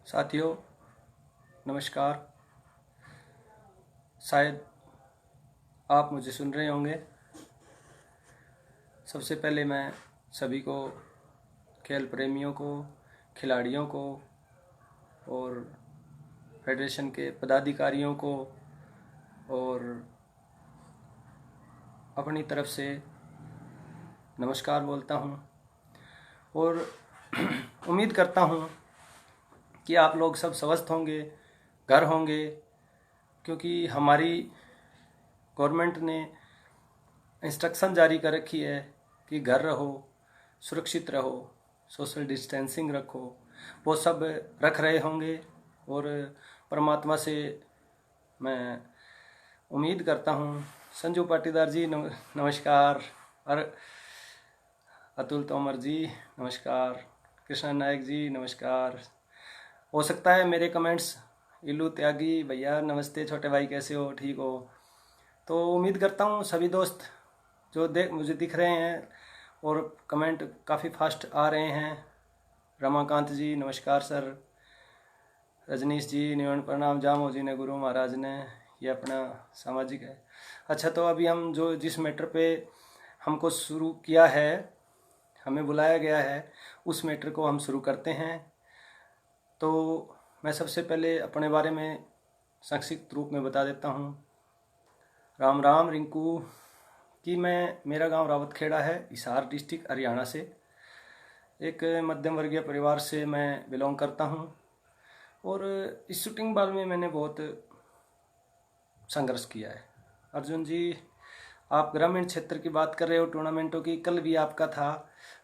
साथियों नमस्कार। शायद आप मुझे सुन रहे होंगे। सबसे पहले मैं सभी को, खेल प्रेमियों को, खिलाड़ियों को और फेडरेशन के पदाधिकारियों को और अपनी तरफ से नमस्कार बोलता हूँ और उम्मीद करता हूँ कि आप लोग सब स्वस्थ होंगे, घर होंगे, क्योंकि हमारी गवर्नमेंट ने इंस्ट्रक्शन जारी कर रखी है कि घर रहो, सुरक्षित रहो, सोशल डिस्टेंसिंग रखो। वो सब रख रहे होंगे और परमात्मा से मैं उम्मीद करता हूँ। संजू पाटीदार जी नमस्कार, और अतुल तोमर जी नमस्कार, कृष्णा नायक जी नमस्कार। हो सकता है मेरे कमेंट्स, इल्लू त्यागी भैया नमस्ते, छोटे भाई कैसे हो, ठीक हो? तो उम्मीद करता हूँ सभी दोस्त जो मुझे दिख रहे हैं और कमेंट काफ़ी फास्ट आ रहे हैं। रमाकांत जी नमस्कार सर, रजनीश जी निवन प्रणाम, जामो जी ने, गुरु महाराज ने, ये अपना सामाजिक है। अच्छा, तो अभी हम जिस मैटर पे हमको शुरू किया है, हमें बुलाया गया है, उस मैटर को हम शुरू करते हैं। तो मैं सबसे पहले अपने बारे में संक्षिप्त रूप में बता देता हूँ। राम राम रिंकू कि मेरा गांव रावतखेड़ा है, हिसार डिस्ट्रिक्ट हरियाणा से। एक मध्यम वर्गीय परिवार से मैं बिलोंग करता हूँ और इस शूटिंग बॉल में मैंने बहुत संघर्ष किया है। अर्जुन जी, आप ग्रामीण क्षेत्र की बात कर रहे हो, टूर्नामेंटों की, कल भी आपका था,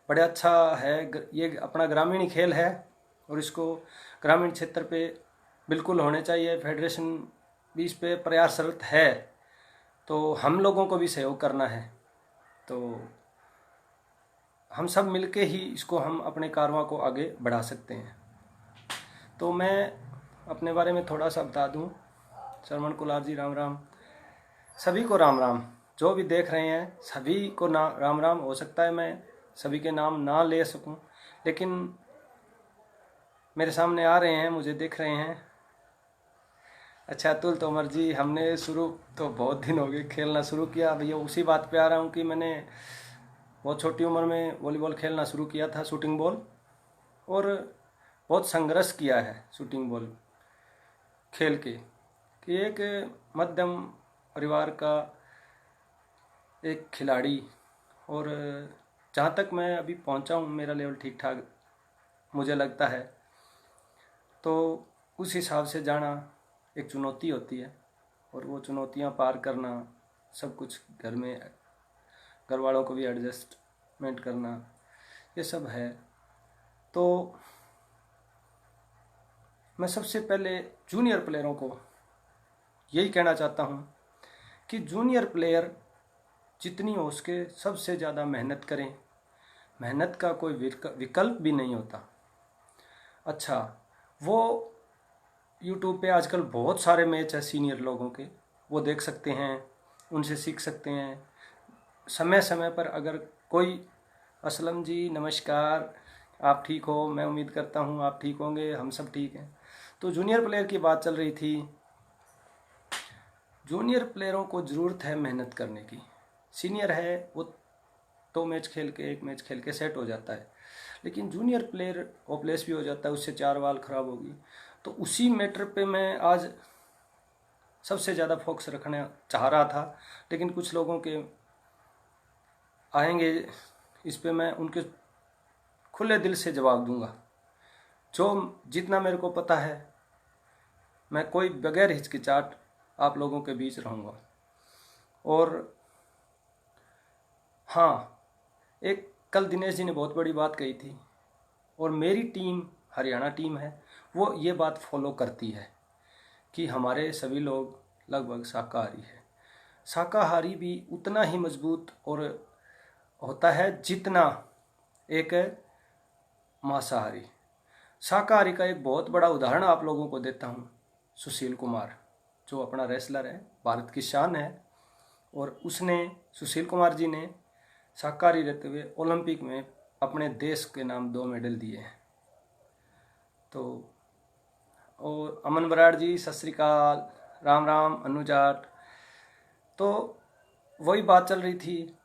बड़ा अच्छा है। ये अपना ग्रामीण खेल है और इसको ग्रामीण क्षेत्र पे बिल्कुल होने चाहिए। फेडरेशन भी इस पे प्रयासरत है, तो हम लोगों को भी सहयोग करना है। तो हम सब मिलके ही इसको हम अपने कारवां को आगे बढ़ा सकते हैं। तो मैं अपने बारे में थोड़ा सा बता दूं। श्रवण कुलार जी राम राम, सभी को राम राम। जो भी देख रहे हैं सभी को राम राम। हो सकता है मैं सभी के नाम ना ले सकूं, लेकिन मेरे सामने आ रहे हैं, मुझे दिख रहे हैं। अच्छा, अतुल तोमर जी, हमने शुरू तो बहुत दिन हो गए खेलना शुरू किया भैया। उसी बात पे आ रहा हूँ कि मैंने बहुत छोटी उम्र में वॉलीबॉल खेलना शुरू किया था, शूटिंग बॉल, और बहुत संघर्ष किया है शूटिंग बॉल खेल के। कि एक मध्यम परिवार का एक खिलाड़ी, और जहाँ तक मैं अभी पहुँचा हूँ मेरा लेवल ठीक ठाक मुझे लगता है, तो उस हिसाब से जाना एक चुनौती होती है और वो चुनौतियाँ पार करना, सब कुछ घर में घर वालों को भी एडजस्टमेंट करना, ये सब है। तो मैं सबसे पहले जूनियर प्लेयरों को यही कहना चाहता हूँ कि जूनियर प्लेयर जितनी हो सके सबसे ज़्यादा मेहनत करें। मेहनत का कोई विकल्प भी नहीं होता। अच्छा, वो यूट्यूब पे आजकल बहुत सारे मैच है सीनियर लोगों के, वो देख सकते हैं, उनसे सीख सकते हैं। समय समय पर अगर कोई, असलम जी नमस्कार, आप ठीक हो? मैं उम्मीद करता हूँ आप ठीक होंगे, हम सब ठीक हैं। तो जूनियर प्लेयर की बात चल रही थी। जूनियर प्लेयरों को ज़रूरत है मेहनत करने की। सीनियर है वो 2 मैच खेल के, 1 मैच खेल के सेट हो जाता है, लेकिन जूनियर प्लेयर होपलेस भी हो जाता है, उससे 4 बाल खराब होगी। तो उसी मैटर पे मैं आज सबसे ज़्यादा फोकस रखना चाह रहा था, लेकिन कुछ लोगों के आएंगे इस पे, मैं उनके खुले दिल से जवाब दूंगा। जो जितना मेरे को पता है, मैं कोई बगैर हिचकिचाहट आप लोगों के बीच रहूँगा। और हाँ, एक कल दिनेश जी ने बहुत बड़ी बात कही थी, और मेरी टीम हरियाणा टीम है, वो ये बात फॉलो करती है कि हमारे सभी लोग लगभग शाकाहारी है। शाकाहारी भी उतना ही मजबूत और होता है जितना एक मांसाहारी। शाकाहारी का एक बहुत बड़ा उदाहरण आप लोगों को देता हूँ। सुशील कुमार, जो अपना रेसलर है, भारत की शान है, और सुशील कुमार जी ने शाकाहारी रहते हुए ओलंपिक में अपने देश के नाम 2 मेडल दिए हैं। तो और अमन बराड़ जी सत श्री अकाल, राम राम अनुजाट। तो वही बात चल रही थी,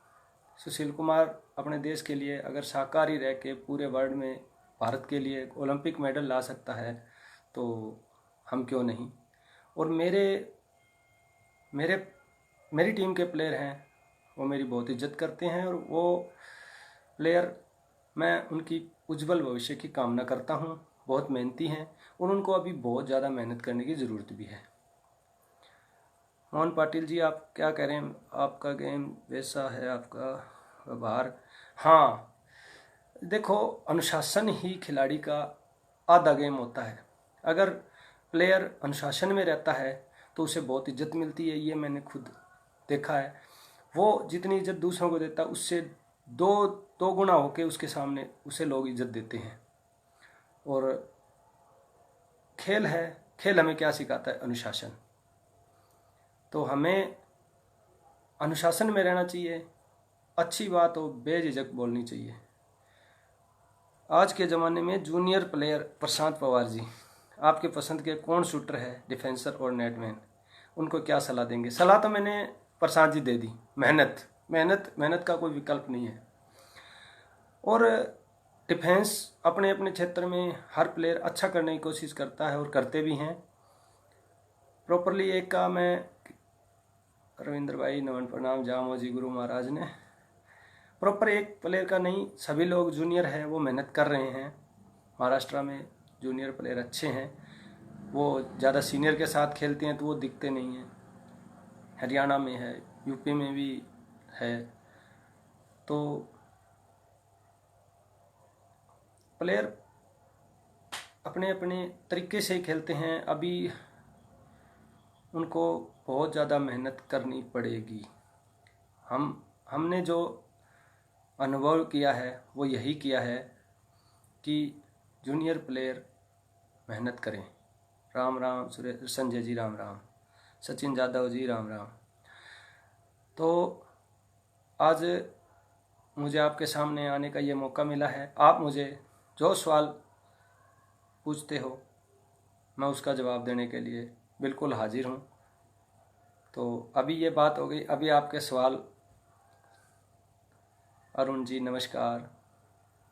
सुशील कुमार अपने देश के लिए अगर शाकाहारी रह के पूरे वर्ल्ड में भारत के लिए ओलंपिक मेडल ला सकता है तो हम क्यों नहीं। और मेरी टीम के प्लेयर हैं, वो मेरी बहुत इज्जत करते हैं और वो प्लेयर, मैं उनकी उज्जवल भविष्य की कामना करता हूँ। बहुत मेहनती हैं और उनको अभी बहुत ज़्यादा मेहनत करने की ज़रूरत भी है। मोहन पाटिल जी आप क्या कह रहे हैं, आपका गेम वैसा है, आपका व्यवहार। हाँ देखो, अनुशासन ही खिलाड़ी का आधा गेम होता है। अगर प्लेयर अनुशासन में रहता है तो उसे बहुत इज्जत मिलती है, ये मैंने खुद देखा है। वो जितनी इज्जत दूसरों को देता है उससे दो गुना होके उसके सामने उसे लोग इज्जत देते हैं। और खेल है, खेल हमें क्या सिखाता है, अनुशासन। तो हमें अनुशासन में रहना चाहिए, अच्छी बात हो बेझिझक बोलनी चाहिए। आज के ज़माने में जूनियर प्लेयर प्रशांत पवार जी, आपके पसंद के कौन शूटर है, डिफेंसर और नेटमैन, उनको क्या सलाह देंगे? सलाह तो मैंने प्रशांत जी दे दी, मेहनत मेहनत मेहनत का कोई विकल्प नहीं है। और डिफेंस अपने अपने क्षेत्र में हर प्लेयर अच्छा करने की कोशिश करता है और करते भी हैं प्रॉपरली। एक का मैं रविंद्र भाई नमन प्रणाम, जामो जी गुरु महाराज ने, प्रॉपर एक प्लेयर का नहीं, सभी लोग जूनियर हैं वो मेहनत कर रहे हैं। महाराष्ट्र में जूनियर प्लेयर अच्छे हैं, वो ज़्यादा सीनियर के साथ खेलते हैं तो वो दिखते नहीं हैं। हरियाणा में है, यूपी में भी है। तो प्लेयर अपने अपने तरीके से खेलते हैं, अभी उनको बहुत ज़्यादा मेहनत करनी पड़ेगी। हमने जो अनुभव किया है वो यही किया है कि जूनियर प्लेयर मेहनत करें। राम राम संजय जी, राम राम सचिन यादव जी, राम राम। तो आज मुझे आपके सामने आने का ये मौका मिला है। आप मुझे जो सवाल पूछते हो मैं उसका जवाब देने के लिए बिल्कुल हाजिर हूँ। तो अभी ये बात हो गई, अभी आपके सवाल। अरुण जी नमस्कार,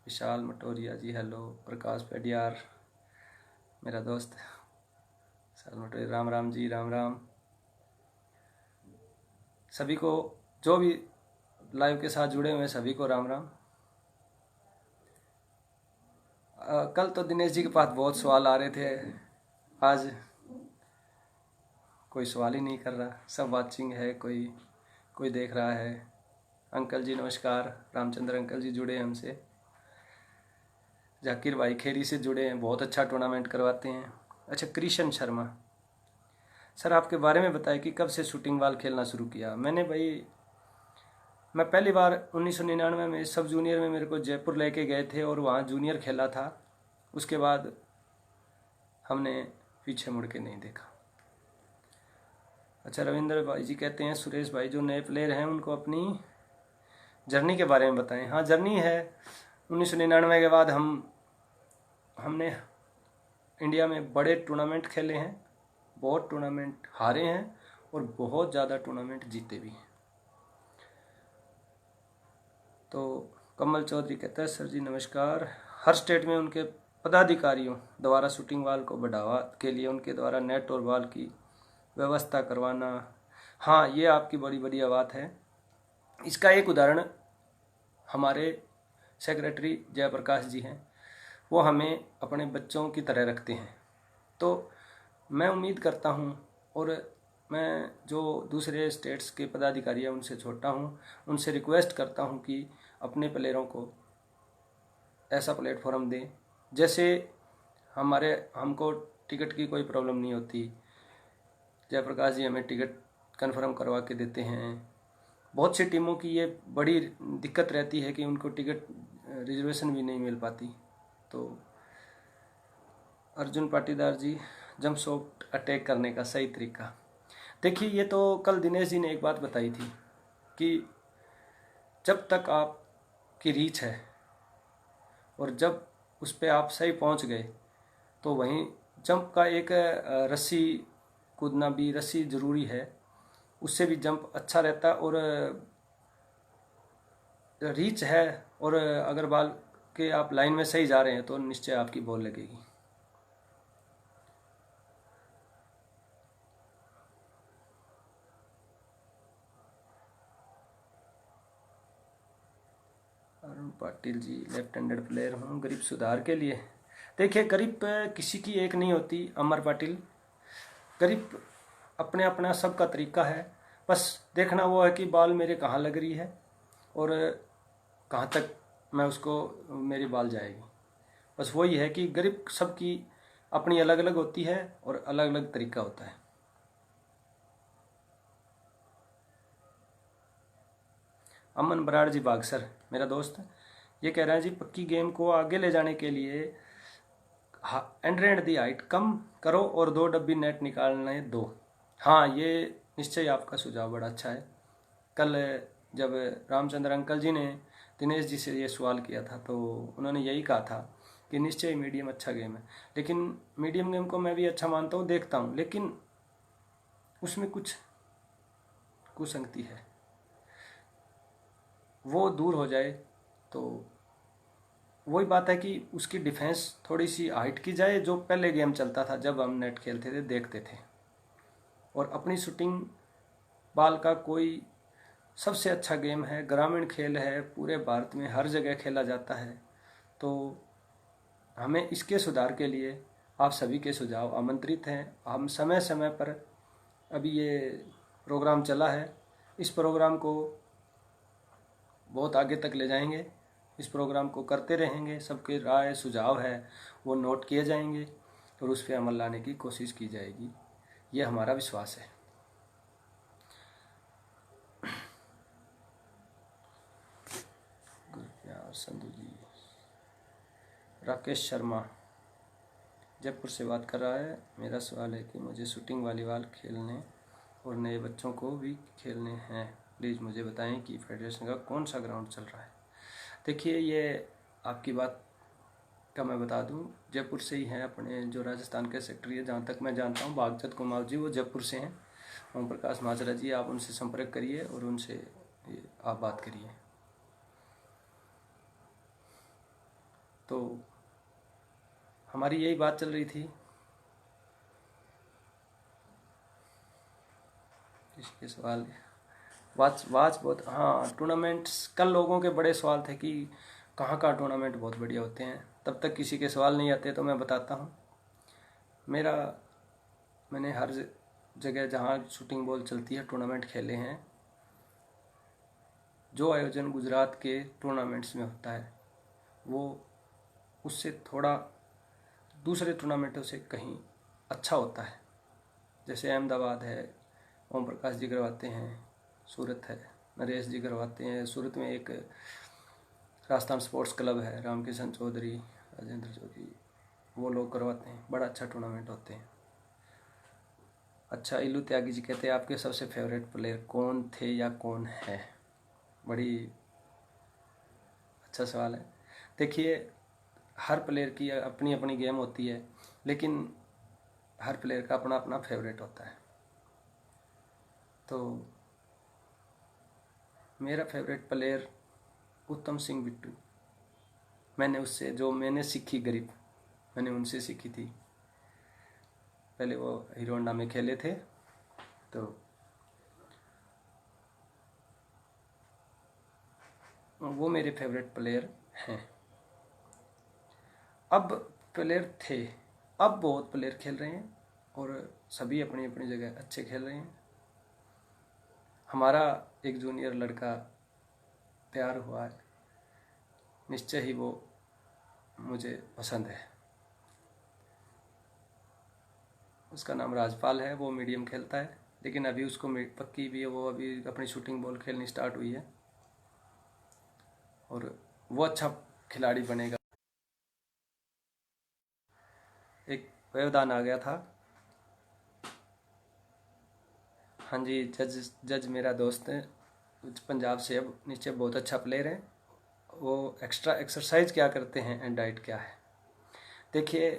विशाल मटोरिया जी हेलो, प्रकाश पेडियार मेरा दोस्त, विशाल मटोरिया, राम राम जी, राम राम सभी को, जो भी लाइव के साथ जुड़े हुए सभी को राम राम। कल तो दिनेश जी के पास बहुत सवाल आ रहे थे, आज कोई सवाल ही नहीं कर रहा, सब वाचिंग है, कोई देख रहा है। अंकल जी नमस्कार, रामचंद्र अंकल जी जुड़े हैं हमसे, जाकिर भाई खेरी से जुड़े हैं, बहुत अच्छा टूर्नामेंट करवाते हैं। अच्छा कृष्ण शर्मा सर, आपके बारे में बताएं कि कब से शूटिंग बॉल खेलना शुरू किया? मैं पहली बार 1999 में सब जूनियर में मेरे को जयपुर लेके गए थे और वहाँ जूनियर खेला था। उसके बाद हमने पीछे मुड़ के नहीं देखा। अच्छा रविंद्र भाई जी कहते हैं सुरेश भाई जो नए प्लेयर हैं उनको अपनी जर्नी के बारे में बताएं। हाँ जर्नी है, 1999 के बाद हमने इंडिया में बड़े टूर्नामेंट खेले हैं, बहुत टूर्नामेंट हारे हैं और बहुत ज़्यादा टूर्नामेंट जीते भी हैं। तो कमल चौधरी कहता है सर जी नमस्कार, हर स्टेट में उनके पदाधिकारियों द्वारा शूटिंग बॉल को बढ़ावा के लिए उनके द्वारा नेट और बॉल की व्यवस्था करवाना। हाँ ये आपकी बड़ी बढ़िया बात है। इसका एक उदाहरण हमारे सेक्रेटरी जयप्रकाश जी हैं, वो हमें अपने बच्चों की तरह रखते हैं। तो मैं उम्मीद करता हूँ और मैं जो दूसरे स्टेट्स के पदाधिकारी हैं उनसे छोटा हूँ, उनसे रिक्वेस्ट करता हूँ कि अपने प्लेयरों को ऐसा प्लेटफॉर्म दें जैसे हमको टिकट की कोई प्रॉब्लम नहीं होती। जयप्रकाश जी हमें टिकट कन्फर्म करवा के देते हैं। बहुत सी टीमों की ये बड़ी दिक्कत रहती है कि उनको टिकट रिजर्वेशन भी नहीं मिल पाती। तो अर्जुन पाटीदार जी, जंप शॉट अटैक करने का सही तरीका देखिए, ये तो कल दिनेश जी ने एक बात बताई थी कि जब तक आपकी रीच है और जब उस पर आप सही पहुंच गए तो वहीं जंप का एक रस्सी कूदना भी, रस्सी ज़रूरी है, उससे भी जंप अच्छा रहता है। और रीच है, और अगर बॉल के आप लाइन में सही जा रहे हैं तो निश्चय आपकी बॉल लगेगी। Arun Patil ji, left handed player हूँ, ग्रिप सुधार के लिए। देखिए, ग्रिप किसी की एक नहीं होती अमर पाटिल। ग्रिप अपने अपना सबका तरीका है, बस देखना वो है कि बॉल मेरे कहाँ लग रही है और कहाँ तक मैं उसको मेरी बॉल जाएगी। बस वही है कि ग्रिप सबकी अपनी अलग अलग होती है और अलग अलग तरीका होता है। अमन बराड़ जी बागसर, मेरा दोस्त, ये कह रहा है जी, पक्की गेम को आगे ले जाने के लिए एंड दी हाइट कम करो और 2 डब्बी नेट निकालने दो। हाँ, ये निश्चय आपका सुझाव बड़ा अच्छा है। कल जब रामचंद्र अंकल जी ने दिनेश जी से ये सवाल किया था तो उन्होंने यही कहा था कि निश्चय मीडियम अच्छा गेम है। लेकिन मीडियम गेम को मैं भी अच्छा मानता हूँ, देखता हूँ, लेकिन उसमें कुछ कुसंगति है, वो दूर हो जाए तो वही बात है कि उसकी डिफेंस थोड़ी सी हाइट की जाए, जो पहले गेम चलता था जब हम नेट खेलते थे, देखते थे। और अपनी शूटिंग बॉल का कोई सबसे अच्छा गेम है, ग्रामीण खेल है, पूरे भारत में हर जगह खेला जाता है। तो हमें इसके सुधार के लिए आप सभी के सुझाव आमंत्रित हैं। हम समय समय पर, अभी ये प्रोग्राम चला है, इस प्रोग्राम को बहुत आगे तक ले जाएंगे, इस प्रोग्राम को करते रहेंगे, सबके राय सुझाव है वो नोट किए जाएंगे और उस पर अमल लाने की कोशिश की जाएगी, ये हमारा विश्वास है। संधू जी, राकेश शर्मा जयपुर से बात कर रहा है। मेरा सवाल है कि मुझे शूटिंग वॉलीबॉल खेलने और नए बच्चों को भी खेलने हैं, प्लीज़ मुझे बताएं कि फेडरेशन का कौन सा ग्राउंड चल रहा है। देखिए, ये आपकी बात का मैं बता दूं, जयपुर से ही हैं अपने जो राजस्थान के सेक्रेटरी है, जहाँ तक मैं जानता हूँ, भागचंद कुमार जी, वो जयपुर से हैं। ओम प्रकाश माजरा जी, आप उनसे संपर्क करिए और उनसे आप बात करिए। तो हमारी यही बात चल रही थी। इसके सवाल वाच बहुत, हाँ, टूर्नामेंट्स, कल लोगों के बड़े सवाल थे कि कहाँ कहाँ टूर्नामेंट बहुत बढ़िया होते हैं। तब तक किसी के सवाल नहीं आते तो मैं बताता हूँ। मैंने हर जगह जहाँ शूटिंग बॉल चलती है टूर्नामेंट खेले हैं। जो आयोजन गुजरात के टूर्नामेंट्स में होता है वो उससे थोड़ा दूसरे टूर्नामेंटों से कहीं अच्छा होता है। जैसे अहमदाबाद है, ओम प्रकाश जी करवाते हैं, सूरत है, नरेश जी करवाते हैं, सूरत में एक राजस्थान स्पोर्ट्स क्लब है, रामकिशन चौधरी, राजेंद्र चौधरी, वो लोग करवाते हैं, बड़ा अच्छा टूर्नामेंट होते हैं। अच्छा, इलू त्यागी जी कहते हैं आपके सबसे फेवरेट प्लेयर कौन थे या कौन है। बड़ी अच्छा सवाल है। देखिए, हर प्लेयर की अपनी अपनी गेम होती है, लेकिन हर प्लेयर का अपना अपना फेवरेट होता है। तो मेरा फेवरेट प्लेयर उत्तम सिंह बिट्टू। मैंने सीखी ग्रिप, मैंने उनसे सीखी थी। पहले वो हीरो होंडा में खेले थे, तो वो मेरे फेवरेट प्लेयर हैं। अब प्लेयर थे, अब बहुत प्लेयर खेल रहे हैं और सभी अपनी अपनी जगह अच्छे खेल रहे हैं। हमारा एक जूनियर लड़का तैयार हुआ है, निश्चय ही वो मुझे पसंद है। उसका नाम राजपाल है, वो मीडियम खेलता है, लेकिन अभी उसको पक्की भी है, वो अभी अपनी शूटिंग बॉल खेलनी स्टार्ट हुई है और वो अच्छा खिलाड़ी बनेगा। एक व्यवधान आ गया था। हाँ जी, जज मेरा दोस्त है, पंजाब से, अब नीचे बहुत अच्छा प्लेयर है। वो एक्स्ट्रा एक्सरसाइज क्या करते हैं एंड डाइट क्या है। देखिए,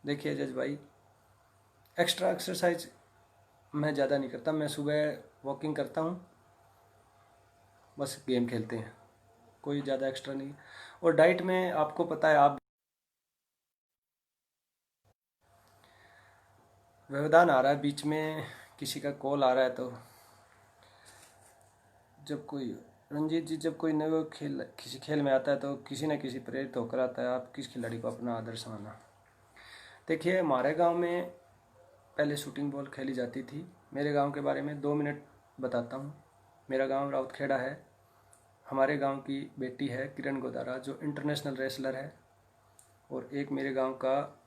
देखिए जज भाई, एक्स्ट्रा एक्सरसाइज मैं ज़्यादा नहीं करता। मैं सुबह वॉकिंग करता हूँ, बस गेम खेलते हैं, कोई ज़्यादा एक्स्ट्रा नहीं। और डाइट में आपको पता है, आप व्यवधान आ रहा है बीच में, किसी का कॉल आ रहा है। तो जब कोई रंजीत जी, जब कोई नया खेल किसी खेल में आता है तो किसी न किसी प्रेरित होकर आता है। आप किस खिलाड़ी को अपना आदर्श माना? देखिए, हमारे गांव में पहले शूटिंग बॉल खेली जाती थी। मेरे गांव के बारे में 2 मिनट बताता हूँ। मेरा गांव राउतखेड़ा है। हमारे गांव की बेटी है किरण गोदारा, जो इंटरनेशनल रेसलर है। और एक मेरे गांव का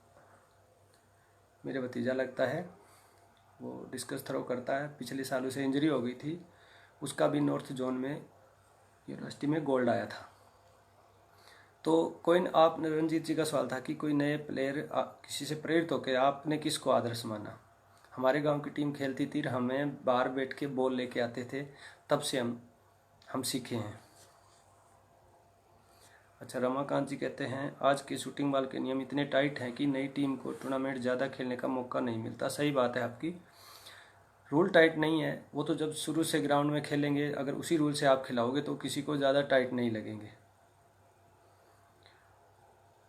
मेरे भतीजा लगता है, वो डिस्कस थ्रो करता है। पिछले साल उसे इंजरी हो गई थी, उसका भी नॉर्थ जोन में यूनिवर्सिटी में गोल्ड आया था। तो कोई आप रंजीत जी का सवाल था कि कोई नए प्लेयर किसी से प्रेरित होकर आपने किसको आदर्श माना? हमारे गांव की टीम खेलती थी, हमें बाहर बैठ के बॉल लेके आते थे, तब से हम सीखे हैं। अच्छा, रमाकांत जी कहते हैं आज के शूटिंग बॉल के नियम इतने टाइट हैं कि नई टीम को टूर्नामेंट ज़्यादा खेलने का मौका नहीं मिलता। सही बात है आपकी, रूल टाइट नहीं है। वो तो जब शुरू से ग्राउंड में खेलेंगे, अगर उसी रूल से आप खिलाओगे तो किसी को ज़्यादा टाइट नहीं लगेंगे।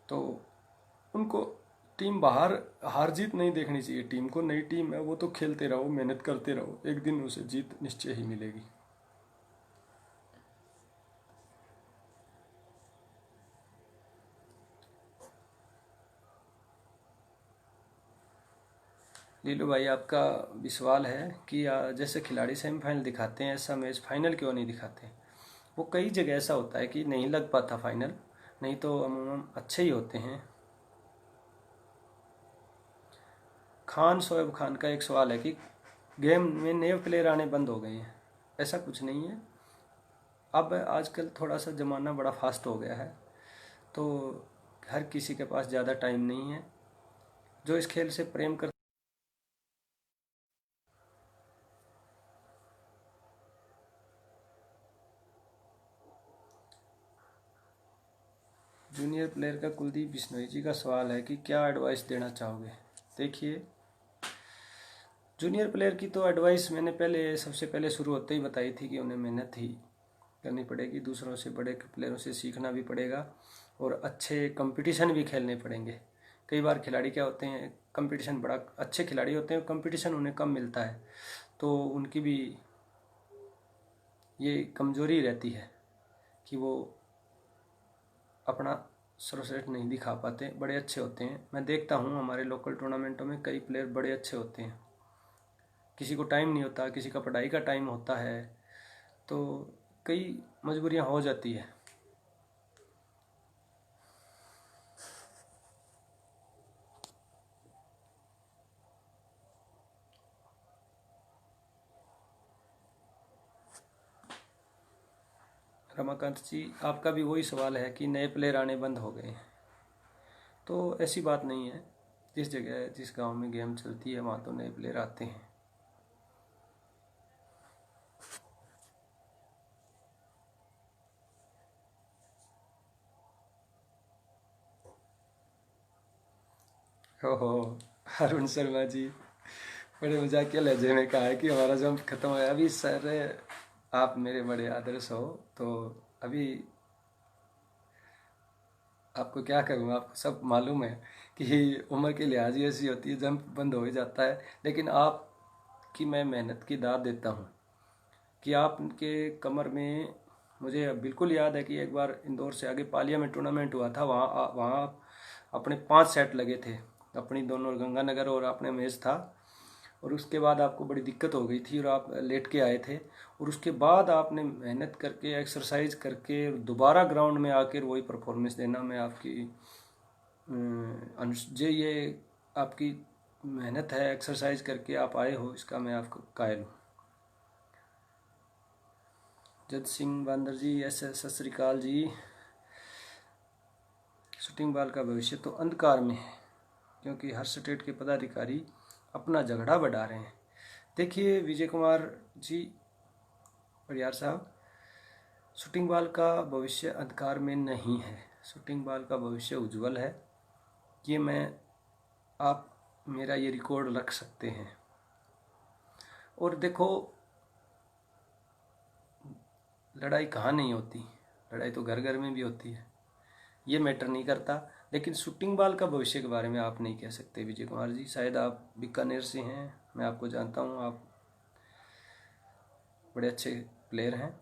तो उनको टीम बाहर हार जीत नहीं देखनी चाहिए। टीम को, नई टीम है वो तो खेलते रहो, मेहनत करते रहो, एक दिन उसे जीत निश्चय ही मिलेगी। लीलू भाई, आपका भी सवाल है कि जैसे खिलाड़ी सेमीफाइनल दिखाते हैं, ऐसा मैच फाइनल क्यों नहीं दिखाते? वो कई जगह ऐसा होता है कि नहीं लग पाता फाइनल, नहीं तो अमूमन अच्छे ही होते हैं। खान शोएब खान का एक सवाल है कि गेम में नए प्लेयर आने बंद हो गए हैं। ऐसा कुछ नहीं है। अब आजकल थोड़ा सा ज़माना बड़ा फास्ट हो गया है, तो हर किसी के पास ज़्यादा टाइम नहीं है। जो इस खेल से प्रेम कर जूनियर प्लेयर का कुलदीप बिश्नोई जी का सवाल है कि क्या एडवाइस देना चाहोगे? देखिए, जूनियर प्लेयर की तो एडवाइस मैंने सबसे पहले शुरू होते ही बताई थी कि उन्हें मेहनत ही करनी पड़ेगी, दूसरों से, बड़े प्लेयरों से सीखना भी पड़ेगा और अच्छे कंपटीशन भी खेलने पड़ेंगे। कई बार खिलाड़ी क्या होते हैं, कंपटीशन, बड़ा अच्छे खिलाड़ी होते हैं, कंपटीशन उन्हें कम मिलता है, तो उनकी भी ये कमजोरी रहती है कि वो अपना सर्वश्रेष्ठ नहीं दिखा पाते। बड़े अच्छे होते हैं, मैं देखता हूँ हमारे लोकल टूर्नामेंटों में कई प्लेयर बड़े अच्छे होते हैं। किसी को टाइम नहीं होता, किसी का पढ़ाई का टाइम होता है, तो कई मजबूरियाँ हो जाती है। रमाकांत जी, आपका भी वही सवाल है कि नए प्लेयर आने बंद हो गए हैं। तो ऐसी बात नहीं है, जिस जगह जिस गांव में गेम चलती है वहाँ तो नए प्लेयर आते हैं। ओहो, अरुण शर्मा जी बड़े मजाकिया लहजे में कहा है कि हमारा जंप खत्म है। अभी सर, आप मेरे बड़े आदर्श हो, तो अभी आपको क्या करूँ, आपको सब मालूम है कि उम्र की लिहाज ही ऐसी होती है, जंप बंद हो ही जाता है। लेकिन आपकी मैं मेहनत की दाद देता हूँ कि आपके कमर में, मुझे बिल्कुल याद है कि एक बार इंदौर से आगे पालिया में टूर्नामेंट हुआ था, वहाँ वहाँ अपने 5 सेट लगे थे, अपनी दोनों गंगानगर और अपने मैच था। और उसके बाद आपको बड़ी दिक्कत हो गई थी और आप लेट के आए थे, और उसके बाद आपने मेहनत करके, एक्सरसाइज करके दोबारा ग्राउंड में आकर वही परफॉर्मेंस देना, मैं आपकी जे ये आपकी मेहनत है, एक्सरसाइज करके आप आए हो, इसका मैं आपको कायल हूँ। जद सिंह बांदर जी, सत श्री अकाल जी। शूटिंग बॉल का भविष्य तो अंधकार में है, क्योंकि हर स्टेट के पदाधिकारी अपना झगड़ा बढ़ा रहे हैं। देखिए विजय कुमार जी, परियार साहब, शूटिंग बॉल का भविष्य अंधकार में नहीं है, शूटिंग बॉल का भविष्य उज्जवल है। ये मैं आप मेरा ये रिकॉर्ड रख सकते हैं। और देखो, लड़ाई कहाँ नहीं होती, लड़ाई तो घर घर में भी होती है, ये मैटर नहीं करता। लेकिन शूटिंग बॉल का भविष्य के बारे में आप नहीं कह सकते विजय कुमार जी। शायद आप बीकानेर से हैं, मैं आपको जानता हूँ, आप बड़े अच्छे प्लेयर हैं।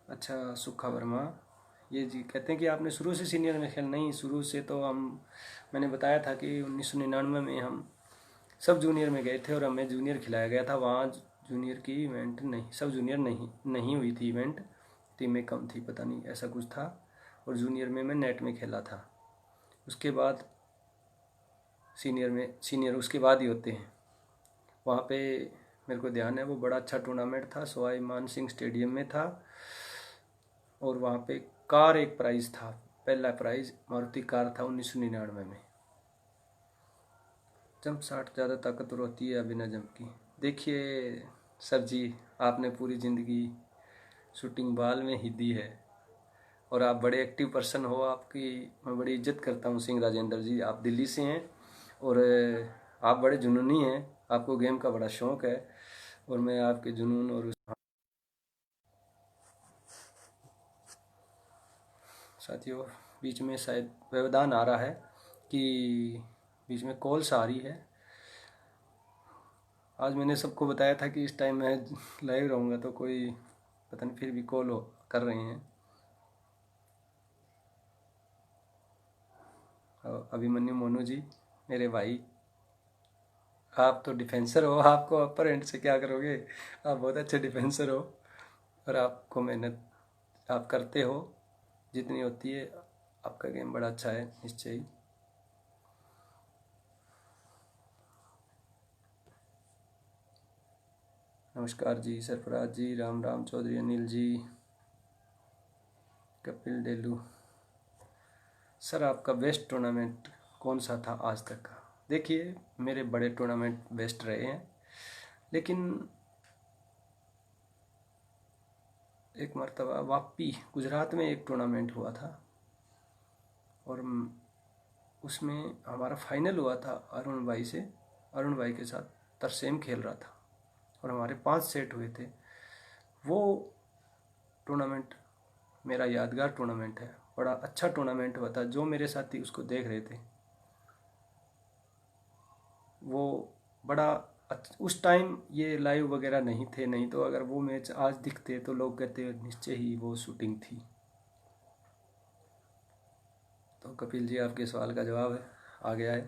अच्छा, सुखा वर्मा ये जी कहते हैं कि आपने शुरू से सीनियर में खेल, नहीं शुरू से तो मैंने बताया था कि 1999 में हम सब जूनियर में गए थे और हमें जूनियर खिलाया गया था। वहाँ जूनियर की इवेंट नहीं, सब जूनियर नहीं हुई थी इवेंट, टीमें कम थी, पता नहीं ऐसा कुछ था। और जूनियर में मैं नेट में खेला था। उसके बाद सीनियर उसके बाद ही होते हैं। वहाँ पे मेरे को ध्यान है, वो बड़ा अच्छा टूर्नामेंट था, सवाई मान सिंह स्टेडियम में था। और वहाँ पे कार एक प्राइज़ था, पहला प्राइज़ मारुति कार था 1999 में। जंप शॉट ज़्यादा ताकतवर होती है या बिना जंप की? देखिए सर जी, आपने पूरी ज़िंदगी शूटिंग बॉल में ही दी है और आप बड़े एक्टिव पर्सन हो, आपकी मैं बड़ी इज्जत करता हूँ सिंह राजेंद्र जी। आप दिल्ली से हैं और आप बड़े जुनूनी हैं, आपको गेम का बड़ा शौक़ है और मैं आपके जुनून और साथियों बीच में शायद व्यवधान आ रहा है कि बीच में कॉल्स आ रही है। आज मैंने सबको बताया था कि इस टाइम मैं लाइव रहूँगा, तो कोई पता नहीं फिर भी कॉल कर रहे हैं। अभिमन्यु मोनू जी मेरे भाई, आप तो डिफेंसर हो, आपको अपर एंड से क्या करोगे, आप बहुत अच्छे डिफेंसर हो और आपको मेहनत आप करते हो जितनी होती है। आपका गेम बड़ा अच्छा है निश्चय ही। नमस्कार जी सरफराज जी, राम राम चौधरी अनिल जी, कपिल डेलू। सर आपका बेस्ट टूर्नामेंट कौन सा था आज तक का? देखिए मेरे बड़े टूर्नामेंट बेस्ट रहे हैं, लेकिन एक मरतबा वापी गुजरात में एक टूर्नामेंट हुआ था और उसमें हमारा फाइनल हुआ था अरुण भाई से। अरुण भाई के साथ तरसेम खेल रहा था और हमारे 5 सेट हुए थे। वो टूर्नामेंट मेरा यादगार टूर्नामेंट है, बड़ा अच्छा टूर्नामेंट हुआ था। जो मेरे साथी उसको देख रहे थे वो बड़ा उस टाइम ये लाइव वगैरह नहीं थे, नहीं तो अगर वो मैच आज दिखते तो लोग कहते निश्चय ही वो शूटिंग थी। तो कपिल जी आपके सवाल का जवाब आ गया है।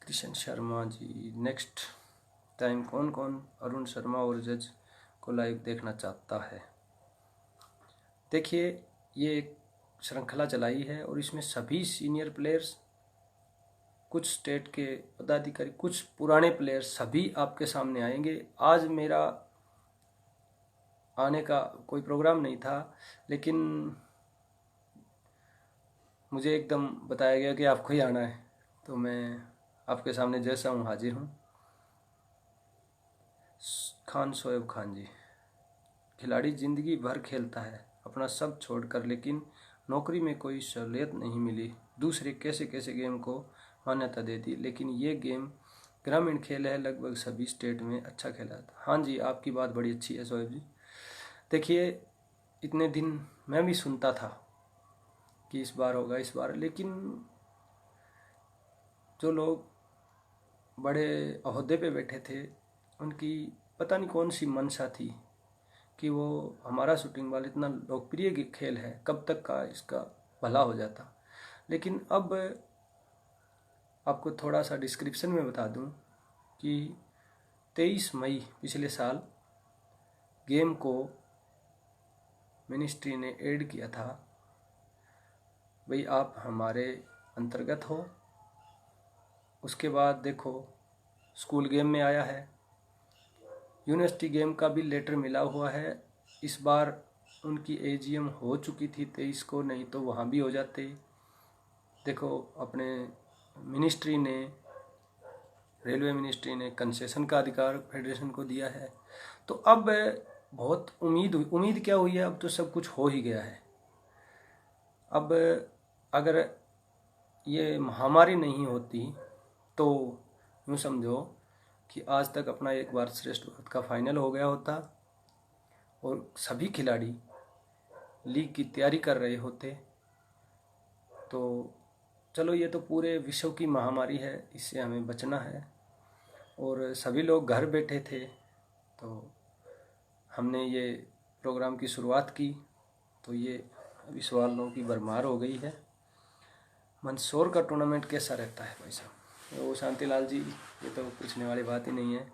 कृष्ण शर्मा जी, नेक्स्ट टाइम कौन कौन अरुण शर्मा और जज को लाइव देखना चाहता है? देखिए ये एक श्रृंखला चलाई है और इसमें सभी सीनियर प्लेयर्स, कुछ स्टेट के पदाधिकारी, कुछ पुराने प्लेयर्स, सभी आपके सामने आएंगे। आज मेरा आने का कोई प्रोग्राम नहीं था, लेकिन मुझे एकदम बताया गया कि आपको ही आना है, तो मैं आपके सामने जैसा हूँ हाजिर हूँ। खान शोएब खान जी, खिलाड़ी ज़िंदगी भर खेलता है अपना सब छोड़कर, लेकिन नौकरी में कोई सहूलियत नहीं मिली। दूसरे कैसे कैसे गेम को मान्यता दे दी, लेकिन ये गेम ग्रामीण खेल है, लगभग सभी स्टेट में अच्छा खेला था। हाँ जी, आपकी बात बड़ी अच्छी है शोएब जी। देखिए इतने दिन मैं भी सुनता था कि इस बार होगा इस बार, लेकिन जो लोग बड़े ओहदे पे बैठे थे उनकी पता नहीं कौन सी मंशा थी कि वो हमारा शूटिंग बॉल इतना लोकप्रिय खेल है, कब तक का इसका भला हो जाता। लेकिन अब आपको थोड़ा सा डिस्क्रिप्शन में बता दूं कि 23 मई पिछले साल गेम को मिनिस्ट्री ने ऐड किया था, भाई आप हमारे अंतर्गत हो। उसके बाद देखो स्कूल गेम में आया है, यूनिवर्सिटी गेम का भी लेटर मिला हुआ है। इस बार उनकी एजीएम हो चुकी थी 23 को, नहीं तो वहाँ भी हो जाते। देखो अपने मिनिस्ट्री ने, रेलवे मिनिस्ट्री ने कंसेशन का अधिकार फेडरेशन को दिया है। तो अब बहुत उम्मीद क्या हुई है, अब तो सब कुछ हो ही गया है। अब अगर ये महामारी नहीं होती तो यूँ समझो कि आज तक अपना एक भारत श्रेष्ठ भारत का फाइनल हो गया होता और सभी खिलाड़ी लीग की तैयारी कर रहे होते। तो चलो, ये तो पूरे विश्व की महामारी है, इससे हमें बचना है। और सभी लोग घर बैठे थे तो हमने ये प्रोग्राम की शुरुआत की, तो ये अभी सवालों की भरमार हो गई है। मंदसौर का टूर्नामेंट कैसा रहता है भाई साहब? वो शांतिलाल जी, ये तो पूछने वाली बात ही नहीं है।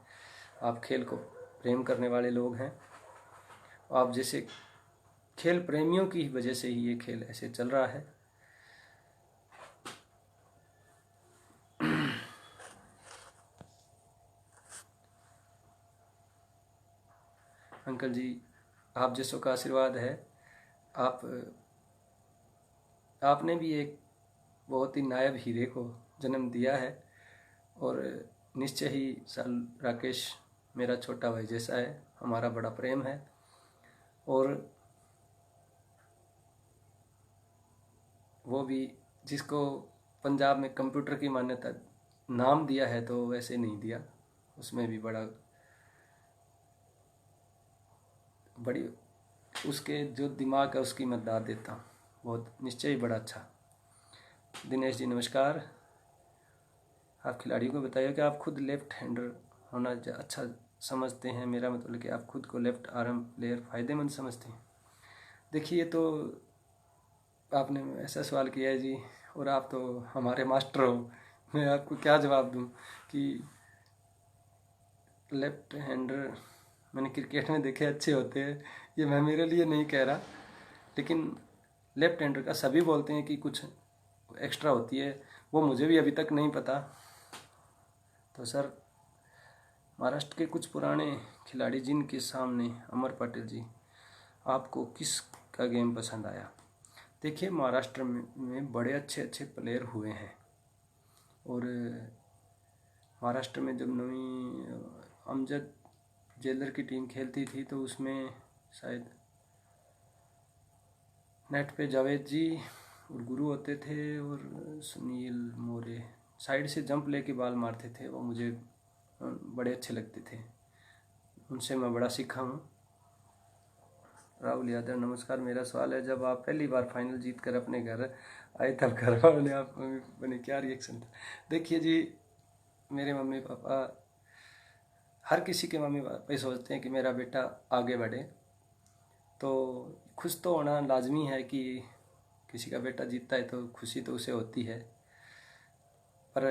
आप खेल को प्रेम करने वाले लोग हैं, आप जैसे खेल प्रेमियों की वजह से ही ये खेल ऐसे चल रहा है। अंकल जी, आप जैसों का आशीर्वाद है। आपने भी एक बहुत ही नायाब हीरे को जन्म दिया है और निश्चय ही राकेश मेरा छोटा भाई जैसा है, हमारा बड़ा प्रेम है। और वो भी जिसको पंजाब में कंप्यूटर की मान्यता नाम दिया है, तो वैसे नहीं दिया, उसमें भी बड़ी उसके जो दिमाग है उसकी मैं दाद देता हूँ, बहुत निश्चय ही बड़ा अच्छा। दिनेश जी नमस्कार। आप खिलाड़ियों को बताइए कि आप खुद लेफ्ट हैंडर होना अच्छा समझते हैं। मेरा मतलब कि आप खुद को लेफ्ट आर्म प्लेयर फ़ायदेमंद समझते हैं। देखिए, ये तो आपने ऐसा सवाल किया है जी, और आप तो हमारे मास्टर हो, मैं आपको क्या जवाब दूं कि लेफ्ट हैंडर मैंने क्रिकेट में देखे अच्छे होते हैं। ये मैं मेरे लिए नहीं कह रहा, लेकिन लेफ्ट हैंडर का सभी बोलते हैं कि कुछ एक्स्ट्रा होती है, वो मुझे भी अभी तक नहीं पता। तो सर, महाराष्ट्र के कुछ पुराने खिलाड़ी जिनके सामने अमर पटेल जी, आपको किस का गेम पसंद आया? देखिए, महाराष्ट्र में बड़े अच्छे अच्छे प्लेयर हुए हैं। और महाराष्ट्र में जब नवी अमजद जेलर की टीम खेलती थी तो उसमें शायद नेट पे जावेद जी और गुरु होते थे और सुनील मोरे साइड से जंप लेके बाल मारते थे, वो मुझे बड़े अच्छे लगते थे, उनसे मैं बड़ा सीखा हूँ। राहुल यादव नमस्कार। मेरा सवाल है, जब आप पहली बार फाइनल जीत कर अपने घर आए तब घर वालों ने आप मम्मी पापा ने क्या रिएक्शन था? देखिए जी, मेरे मम्मी पापा, हर किसी के मम्मी पापा सोचते हैं कि मेरा बेटा आगे बढ़े, तो खुश तो होना लाजमी है कि किसी का बेटा जीतता है तो खुशी तो उसे होती है। पर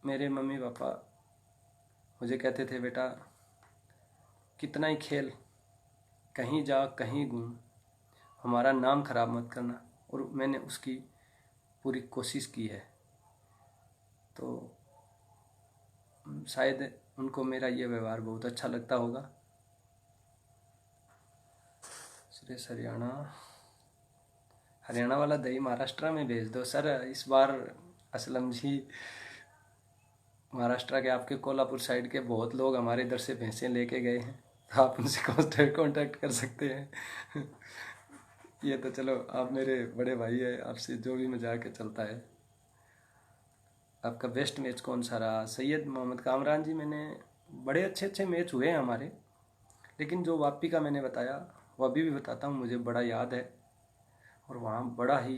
मेरे मम्मी पापा मुझे कहते थे, बेटा कितना ही खेल, कहीं जा कहीं घूम, हमारा नाम खराब मत करना। और मैंने उसकी पूरी कोशिश की है। तो शायद उनको मेरा ये व्यवहार बहुत अच्छा लगता होगा। सुरेश हरियाणा वाला दही महाराष्ट्र में भेज दो सर। इस बार असलम जी, महाराष्ट्र के आपके कोल्हापुर साइड के बहुत लोग हमारे इधर से भैंसें लेके गए हैं, तो आप उनसे कांटेक्ट कर सकते हैं। ये तो चलो, आप मेरे बड़े भाई है, आपसे जो भी मजाक के चलता है। आपका बेस्ट मैच कौन सा रहा? सैयद मोहम्मद कामरान जी, मैंने बड़े अच्छे अच्छे मैच हुए हैं हमारे, लेकिन जो वापी का मैंने बताया वो अभी भी बताता हूँ, मुझे बड़ा याद है। और वहाँ बड़ा ही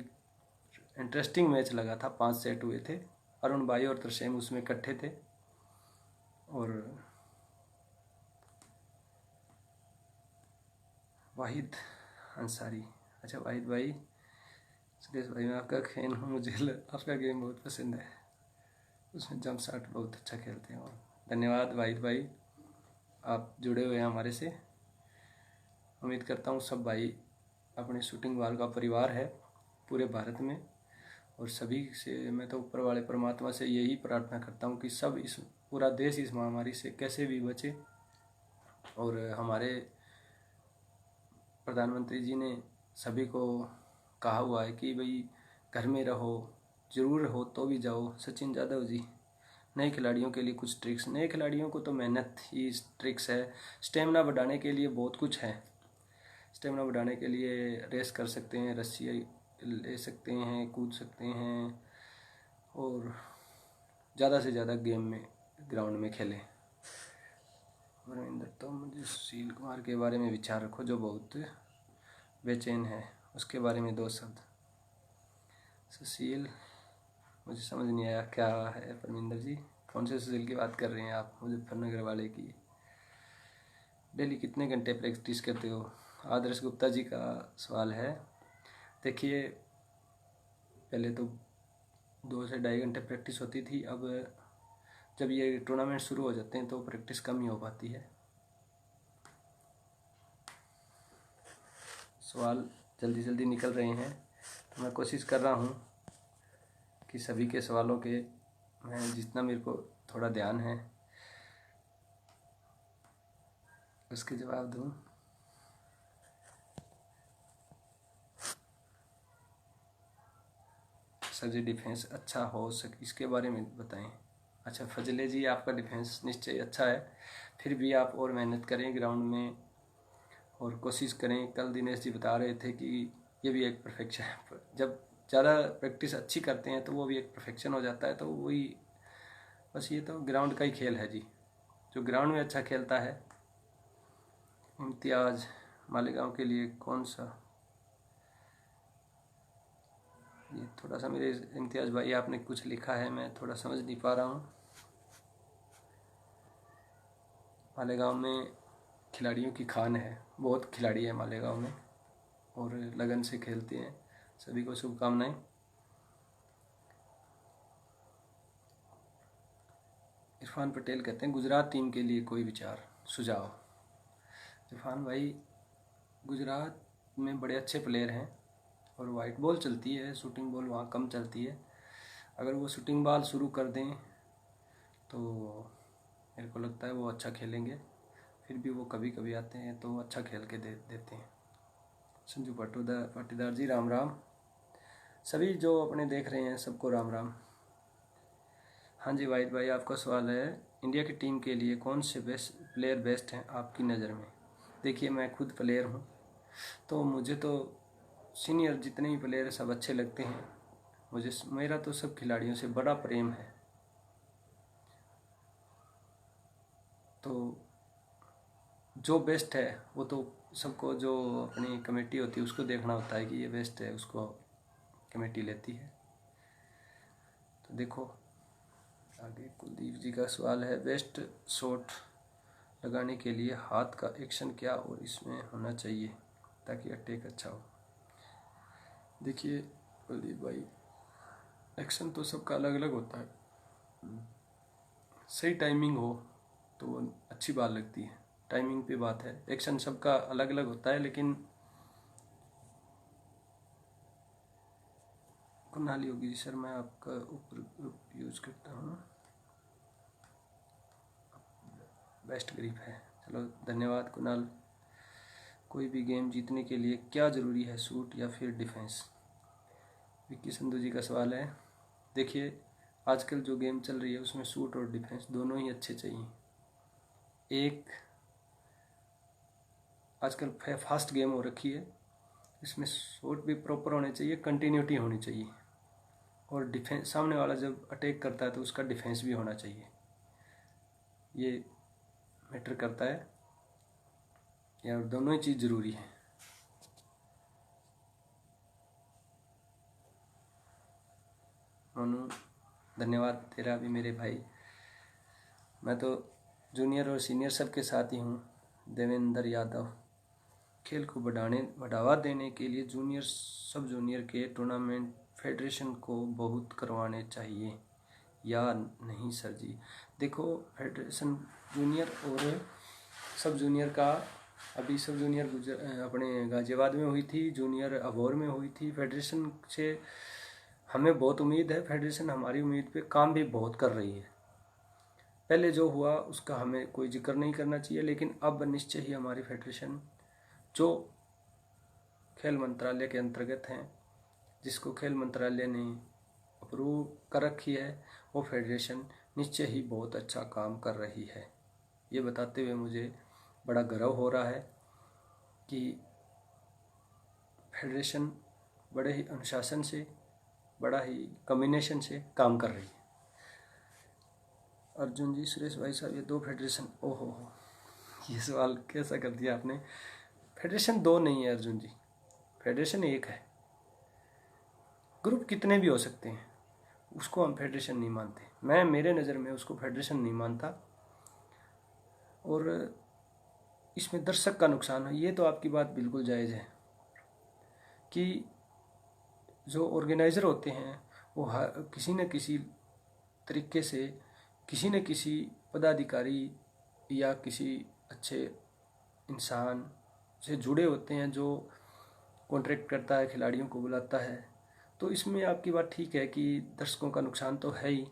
इंटरेस्टिंग मैच लगा था, 5 सेट हुए थे, अरुण भाई और तरसेम उसमें इकट्ठे थे। और वाहिद अंसारी, अच्छा वाहिद भाई, सुरेश भाई, मैं आपका फैन हूँ, मुझे आपका गेम बहुत पसंद है, उसमें जंप शॉट बहुत अच्छा खेलते हैं। और धन्यवाद वाहिद भाई, आप जुड़े हुए हैं हमारे से। उम्मीद करता हूँ सब भाई अपने शूटिंग बाल का परिवार है पूरे भारत में, और सभी से मैं तो ऊपर वाले परमात्मा से यही प्रार्थना करता हूँ कि सब इस पूरा देश इस महामारी से कैसे भी बचे। और हमारे प्रधानमंत्री जी ने सभी को कहा हुआ है कि भाई घर में रहो, ज़रूर हो तो भी जाओ। सचिन यादव जी, नए खिलाड़ियों के लिए कुछ ट्रिक्स? नए खिलाड़ियों को तो मेहनत ही ट्रिक्स है, स्टेमिना बढ़ाने के लिए बहुत कुछ है। स्टेमिना बढ़ाने के लिए रेस कर सकते हैं, रस्सी ले सकते हैं, कूद सकते हैं और ज़्यादा से ज़्यादा गेम में ग्राउंड में खेलें। परमिंदर, तो मुझे सुशील कुमार के बारे में विचार रखो जो बहुत बेचैन है, उसके बारे में 2 शब्द। सुशील, मुझे समझ नहीं आया क्या है परमिंदर जी, कौन से सुशील की बात कर रहे हैं आप? मुजफ्फरनगर वाले की। डेली कितने घंटे प्रैक्टिस करते हो? आदर्श गुप्ता जी का सवाल है। देखिए, पहले तो 2 से 2.5 घंटे प्रैक्टिस होती थी, अब जब ये टूर्नामेंट शुरू हो जाते हैं तो प्रैक्टिस कम ही हो पाती है। सवाल जल्दी जल्दी निकल रहे हैं, तो मैं कोशिश कर रहा हूँ कि सभी के सवालों के मैं जितना मेरे को थोड़ा ध्यान है उसके जवाब दूँ। सर जी, डिफेंस अच्छा हो इसके बारे में बताएं। अच्छा फजले जी, आपका डिफेंस निश्चय अच्छा है, फिर भी आप और मेहनत करें ग्राउंड में और कोशिश करें। कल दिनेश जी बता रहे थे कि ये भी एक परफेक्शन है, जब ज़्यादा प्रैक्टिस अच्छी करते हैं तो वो भी एक परफेक्शन हो जाता है। तो वही बस, ये तो ग्राउंड का ही खेल है जी, जो ग्राउंड में अच्छा खेलता है। इम्तियाज़, मालेगांव के लिए कौन सा? ये थोड़ा सा मेरे इम्तियाज़ भाई आपने कुछ लिखा है, मैं थोड़ा समझ नहीं पा रहा हूँ। मालेगांव में खिलाड़ियों की खान है, बहुत खिलाड़ी है मालेगांव में और लगन से खेलते हैं। सभी को शुभकामनाएं। इरफान पटेल कहते हैं गुजरात टीम के लिए कोई विचार सुझाव। इरफान भाई, गुजरात में बड़े अच्छे प्लेयर हैं और वाइट बॉल चलती है, शूटिंग बॉल वहाँ कम चलती है। अगर वो शूटिंग बॉल शुरू कर दें तो मेरे को लगता है वो अच्छा खेलेंगे। फिर भी वो कभी कभी आते हैं तो वो अच्छा खेल के देते हैं। संजू पाटीदार जी, राम राम। सभी जो अपने देख रहे हैं सबको राम राम। हाँ जी वाहिद भाई, आपका सवाल है इंडिया की टीम के लिए कौन से प्लेयर बेस्ट हैं आपकी नज़र में? देखिए, मैं खुद प्लेयर हूँ तो मुझे तो सीनियर जितने भी प्लेयर सब अच्छे लगते हैं। मेरा तो सब खिलाड़ियों से बड़ा प्रेम है। तो जो बेस्ट है वो तो सबको, जो अपनी कमेटी होती है उसको देखना होता है कि ये बेस्ट है, उसको कमेटी लेती है। तो देखो आगे कुलदीप जी का सवाल है, बेस्ट शॉट लगाने के लिए हाथ का एक्शन क्या और इसमें होना चाहिए ताकि अटैक अच्छा हो? देखिए कुलदीप भाई, एक्शन तो सबका अलग अलग होता है। सही टाइमिंग हो तो वो अच्छी बात लगती है, टाइमिंग पे बात है। एक्शन सबका अलग अलग होता है, लेकिन कुणाल योगी सर, मैं आपका ऊपर यूज करता हूँ, बेस्ट ग्रिप है। चलो धन्यवाद कुणाल। कोई भी गेम जीतने के लिए क्या ज़रूरी है, शूट या फिर डिफेंस? विक्की संधू जी का सवाल है। देखिए, आजकल जो गेम चल रही है उसमें शूट और डिफेंस दोनों ही अच्छे चाहिए। एक आजकल फास्ट गेम हो रखी है, इसमें शॉट भी प्रॉपर होने चाहिए, कंटिन्यूटी होनी चाहिए और डिफेंस, सामने वाला जब अटैक करता है तो उसका डिफेंस भी होना चाहिए। ये मैटर करता है यार, दोनों ही चीज़ ज़रूरी है। मनु, धन्यवाद तेरा भी मेरे भाई। मैं तो जूनियर और सीनियर सब के साथ ही हूँ। देवेंद्र यादव, खेल को बढ़ावा देने के लिए जूनियर सब जूनियर के टूर्नामेंट फेडरेशन को बहुत करवाने चाहिए या नहीं सर जी? देखो, फेडरेशन जूनियर और सब जूनियर का, अभी सब जूनियर अपने गाजियाबाद में हुई थी, जूनियर अबोर में हुई थी। फेडरेशन से हमें बहुत उम्मीद है, फेडरेशन हमारी उम्मीद पे काम भी बहुत कर रही है। पहले जो हुआ उसका हमें कोई जिक्र नहीं करना चाहिए, लेकिन अब निश्चय ही हमारी फेडरेशन जो खेल मंत्रालय के अंतर्गत हैं, जिसको खेल मंत्रालय ने अप्रूव कर रखी है, वो फेडरेशन निश्चय ही बहुत अच्छा काम कर रही है। ये बताते हुए मुझे बड़ा गर्व हो रहा है कि फेडरेशन बड़े ही अनुशासन से, बड़ा ही कम्बिनेशन से काम कर रही है। अर्जुन जी, सुरेश भाई साहब, ये 2 फेडरेशन, ओहो हो, ये सवाल कैसा कर दिया आपने। फेडरेशन 2 नहीं है अर्जुन जी, फेडरेशन 1 है। ग्रुप कितने भी हो सकते हैं, उसको हम फेडरेशन नहीं मानते। मैं मेरे नज़र में उसको फेडरेशन नहीं मानता। और इसमें दर्शक का नुकसान है, ये तो आपकी बात बिल्कुल जायज़ है कि जो ऑर्गेनाइज़र होते हैं वो किसी न किसी तरीके से किसी न किसी पदाधिकारी या किसी अच्छे इंसान से जुड़े होते हैं, जो कॉन्ट्रैक्ट करता है, खिलाड़ियों को बुलाता है। तो इसमें आपकी बात ठीक है कि दर्शकों का नुकसान तो है ही,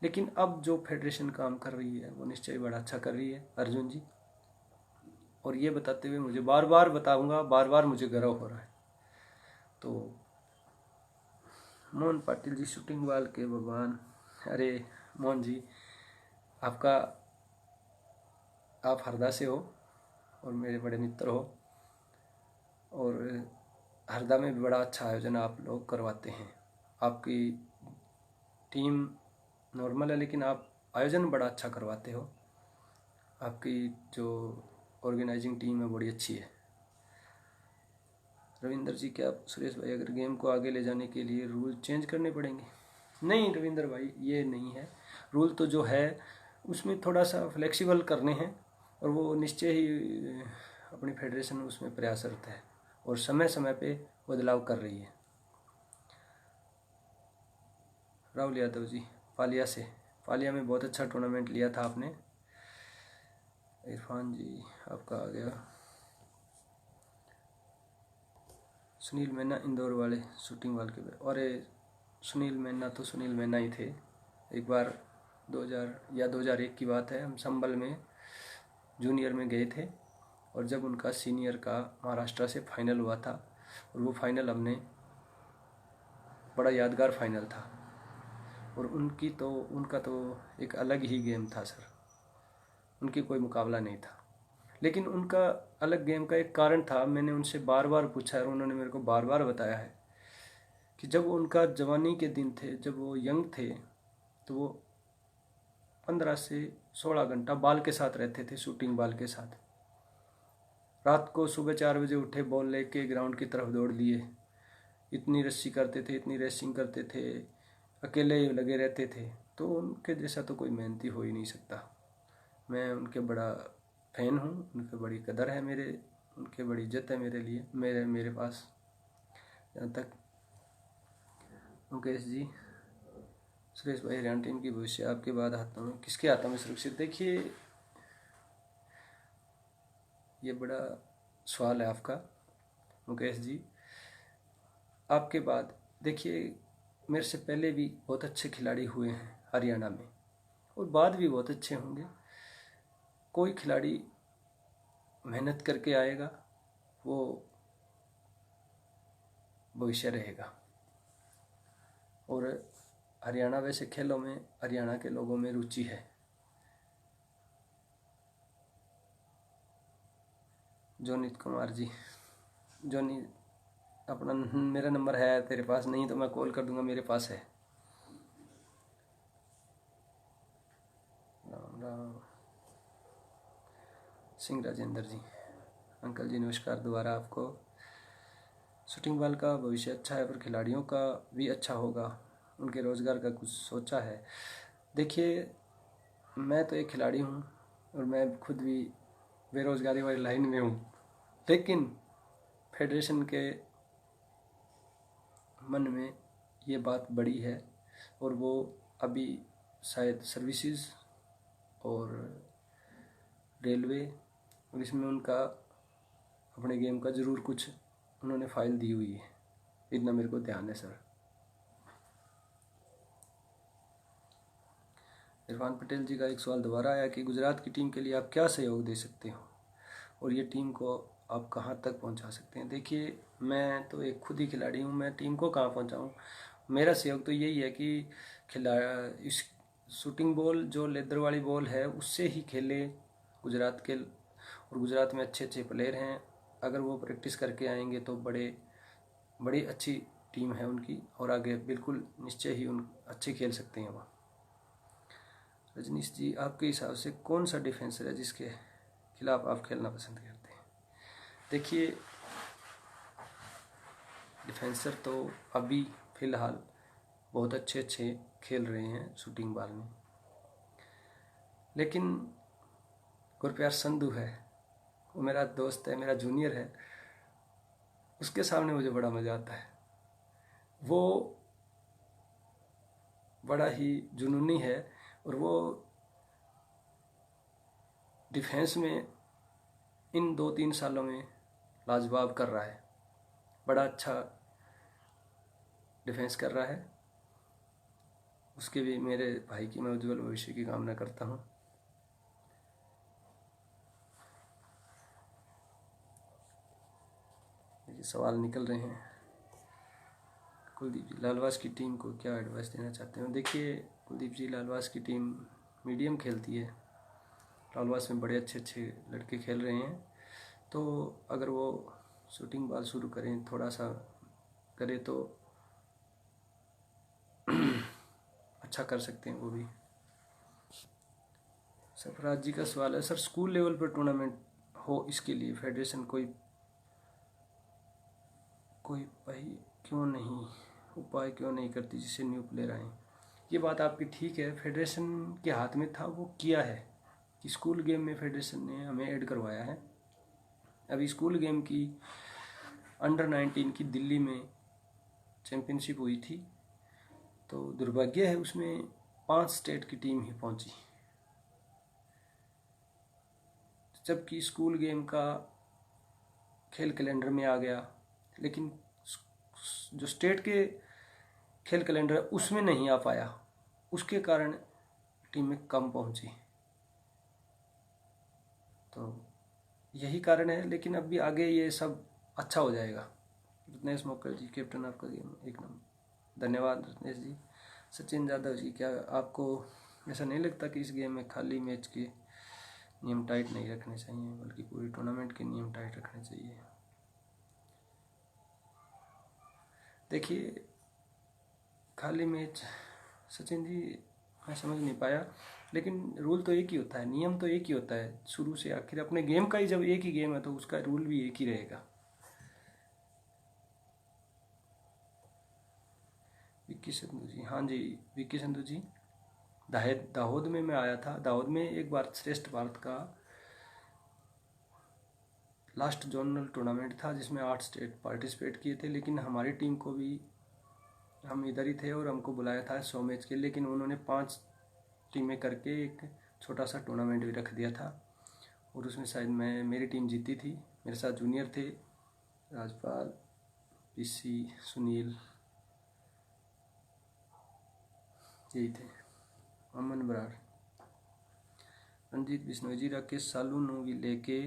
लेकिन अब जो फेडरेशन काम कर रही है वो निश्चय बड़ा अच्छा कर रही है अर्जुन जी। और ये बताते हुए मुझे बार बार बताऊंगा, बार बार मुझे गर्व हो रहा है। तो मोहन पाटिल जी, शूटिंग वाल के भगवान, अरे मोहन जी, आप हरदा से हो और मेरे बड़े मित्र हो, और हरदा में भी बड़ा अच्छा आयोजन आप लोग करवाते हैं। आपकी टीम नॉर्मल है, लेकिन आप आयोजन बड़ा अच्छा करवाते हो। आपकी जो ऑर्गेनाइजिंग टीम है बड़ी अच्छी है। रविंदर जी, क्या सुरेश भाई अगर गेम को आगे ले जाने के लिए रूल चेंज करने पड़ेंगे? नहीं रविंदर भाई, ये नहीं है। रूल तो जो है उसमें थोड़ा सा फ्लेक्सिबल करने हैं, और वो निश्चय ही अपनी फेडरेशन उसमें प्रयासरत है और समय समय पे बदलाव कर रही है। राहुल यादव जी, पालिया से, पालिया में बहुत अच्छा टूर्नामेंट लिया था आपने। इरफान जी, आपका आ गया। सुनील मैना, इंदौर वाले, शूटिंग वाल के, अरे सुनील मैना तो सुनील मैना ही थे। एक बार 2000 या 2001 की बात है, हम संबल में जूनियर में गए थे, और जब उनका सीनियर का महाराष्ट्र से फाइनल हुआ था, और वो फाइनल हमने, बड़ा यादगार फाइनल था, और उनका तो एक अलग ही गेम था सर, उनकी कोई मुकाबला नहीं था। लेकिन उनका अलग गेम का एक कारण था, मैंने उनसे बार बार पूछा और उन्होंने मेरे को बार बार बताया है कि जब उनका जवानी के दिन थे, जब वो यंग थे, तो वो 15 से 16 घंटा बाल के साथ रहते थे, शूटिंग बाल के साथ। रात को सुबह 4 बजे उठे, बॉल लेके ग्राउंड की तरफ दौड़ लिए, इतनी रस्सी करते थे, इतनी रेसिंग करते थे, अकेले लगे रहते थे। तो उनके जैसा तो कोई मेहनती हो ही नहीं सकता। मैं उनके बड़ा फ़ैन हूँ, उनकी बड़ी कदर है मेरे, उनकी बड़ी इज्जत है मेरे लिए, मेरे पास। जहाँ तक मुकेश जी, सुरेश भाई, हरियाणा टीम की भविष्य आपके बाद हाथों में, किसके हाथों में सुरक्षित? देखिए, ये बड़ा सवाल है आपका मुकेश जी। आपके बाद देखिए, मेरे से पहले भी बहुत अच्छे खिलाड़ी हुए हैं हरियाणा में, और बाद भी बहुत अच्छे होंगे। कोई खिलाड़ी मेहनत करके आएगा, वो भविष्य रहेगा। और हरियाणा वैसे खेलों में, हरियाणा के लोगों में रुचि है। जोनीत कुमार जी, जोनी, अपना मेरा नंबर है तेरे पास? नहीं तो मैं कॉल कर दूंगा, मेरे पास है। राम राम। सिंह राजेंद्र जी, अंकल जी नमस्कार दोबारा आपको। शूटिंग बॉल का भविष्य अच्छा है, पर खिलाड़ियों का भी अच्छा होगा, उनके रोज़गार का कुछ सोचा है? देखिए, मैं तो एक खिलाड़ी हूँ और मैं खुद भी बेरोज़गारी वाली लाइन में हूँ, लेकिन फेडरेशन के मन में ये बात बड़ी है, और वो अभी शायद सर्विसेज और रेलवे, और इसमें उनका अपने गेम का ज़रूर कुछ उन्होंने फाइल दी हुई है, इतना मेरे को ध्यान है सर। इरफान पटेल जी का एक सवाल दोबारा आया कि गुजरात की टीम के लिए आप क्या सहयोग दे सकते हो, और ये टीम को आप कहाँ तक पहुँचा सकते हैं? देखिए, मैं तो एक खुद ही खिलाड़ी हूँ, मैं टीम को कहाँ पहुँचाऊँ? मेरा सहयोग तो यही है कि इस शूटिंग बॉल, जो लेदर वाली बॉल है, उससे ही खेले गुजरात के, और गुजरात में अच्छे अच्छे प्लेयर हैं। अगर वो प्रैक्टिस करके आएंगे तो बड़े बड़ी अच्छी टीम है उनकी और आगे बिल्कुल निश्चय ही उन अच्छे खेल सकते हैं वो। रजनीश जी, आपके हिसाब से कौन सा डिफेंसर है जिसके खिलाफ आप खेलना पसंद करते हैं? देखिए, डिफेंसर तो अभी फ़िलहाल बहुत अच्छे अच्छे खेल रहे हैं शूटिंग बॉल में, लेकिन गुरप्यार संधू है, वो मेरा दोस्त है, मेरा जूनियर है, उसके सामने मुझे बड़ा मज़ा आता है। वो बड़ा ही जुनूनी है और वो डिफेंस में इन 2-3 सालों में लाजवाब कर रहा है, बड़ा अच्छा डिफेंस कर रहा है। उसके भी, मेरे भाई की मैं उज्जवल भविष्य की कामना करता हूँ। देखिए, सवाल निकल रहे हैं। कुलदीप जी, लालवास की टीम को क्या एडवाइस देना चाहते हैं? देखिए कुलदीप जी, लालवास की टीम मीडियम खेलती है। लालवास में बड़े अच्छे अच्छे लड़के खेल रहे हैं, तो अगर वो शूटिंग बॉल शुरू करें, थोड़ा सा करें तो अच्छा कर सकते हैं वो भी। सरफराज जी का सवाल है, सर स्कूल लेवल पर टूर्नामेंट हो, इसके लिए फेडरेशन कोई उपाय क्यों नहीं करती जिससे न्यू प्लेयर आए? ये बात आपकी ठीक है, फेडरेशन के हाथ में था, वो किया है कि स्कूल गेम में फेडरेशन ने हमें ऐड करवाया है। अभी स्कूल गेम की अंडर-19 की दिल्ली में चैम्पियनशिप हुई थी, तो दुर्भाग्य है उसमें 5 स्टेट की टीम ही पहुंची, जबकि स्कूल गेम का खेल कैलेंडर में आ गया, लेकिन जो स्टेट के खेल कैलेंडर है उसमें नहीं आ पाया, उसके कारण टीमें कम पहुंची। तो यही कारण है, लेकिन अब भी आगे ये सब अच्छा हो जाएगा। रत्नेश मोकर जी, कैप्टन आपका गेम एक नंबर। धन्यवाद रत्नेश जी। सचिन यादव जी, क्या आपको ऐसा नहीं लगता कि इस गेम में खाली मैच के नियम टाइट नहीं रखने चाहिए, बल्कि पूरी टूर्नामेंट के नियम टाइट रखने चाहिए? देखिए, खाली मैच, सचिन जी मैं समझ नहीं पाया, लेकिन रूल तो एक ही होता है, नियम तो एक ही होता है शुरू से आखिर। अपने गेम का ही जब एक ही गेम है तो उसका रूल भी एक ही रहेगा। विक्की संधू जी, हाँ जी विक्की संधू जी, दाहोद में मैं आया था। दाहोद में एक बार श्रेष्ठ भारत का लास्ट जोनल टूर्नामेंट था जिसमें 8 स्टेट पार्टिसिपेट किए थे, लेकिन हमारी टीम को भी, हम इधर ही थे और हमको बुलाया था 100 मैच के, लेकिन उन्होंने 5 टीमें करके एक छोटा सा टूर्नामेंट भी रख दिया था, और उसमें शायद मेरी टीम जीती थी। मेरे साथ जूनियर थे, राजपाल, पीसी, सुनील, यही थे, अमन बराड़, रणजीत बिश्नोई जी, राकेश सालू नू भी लेके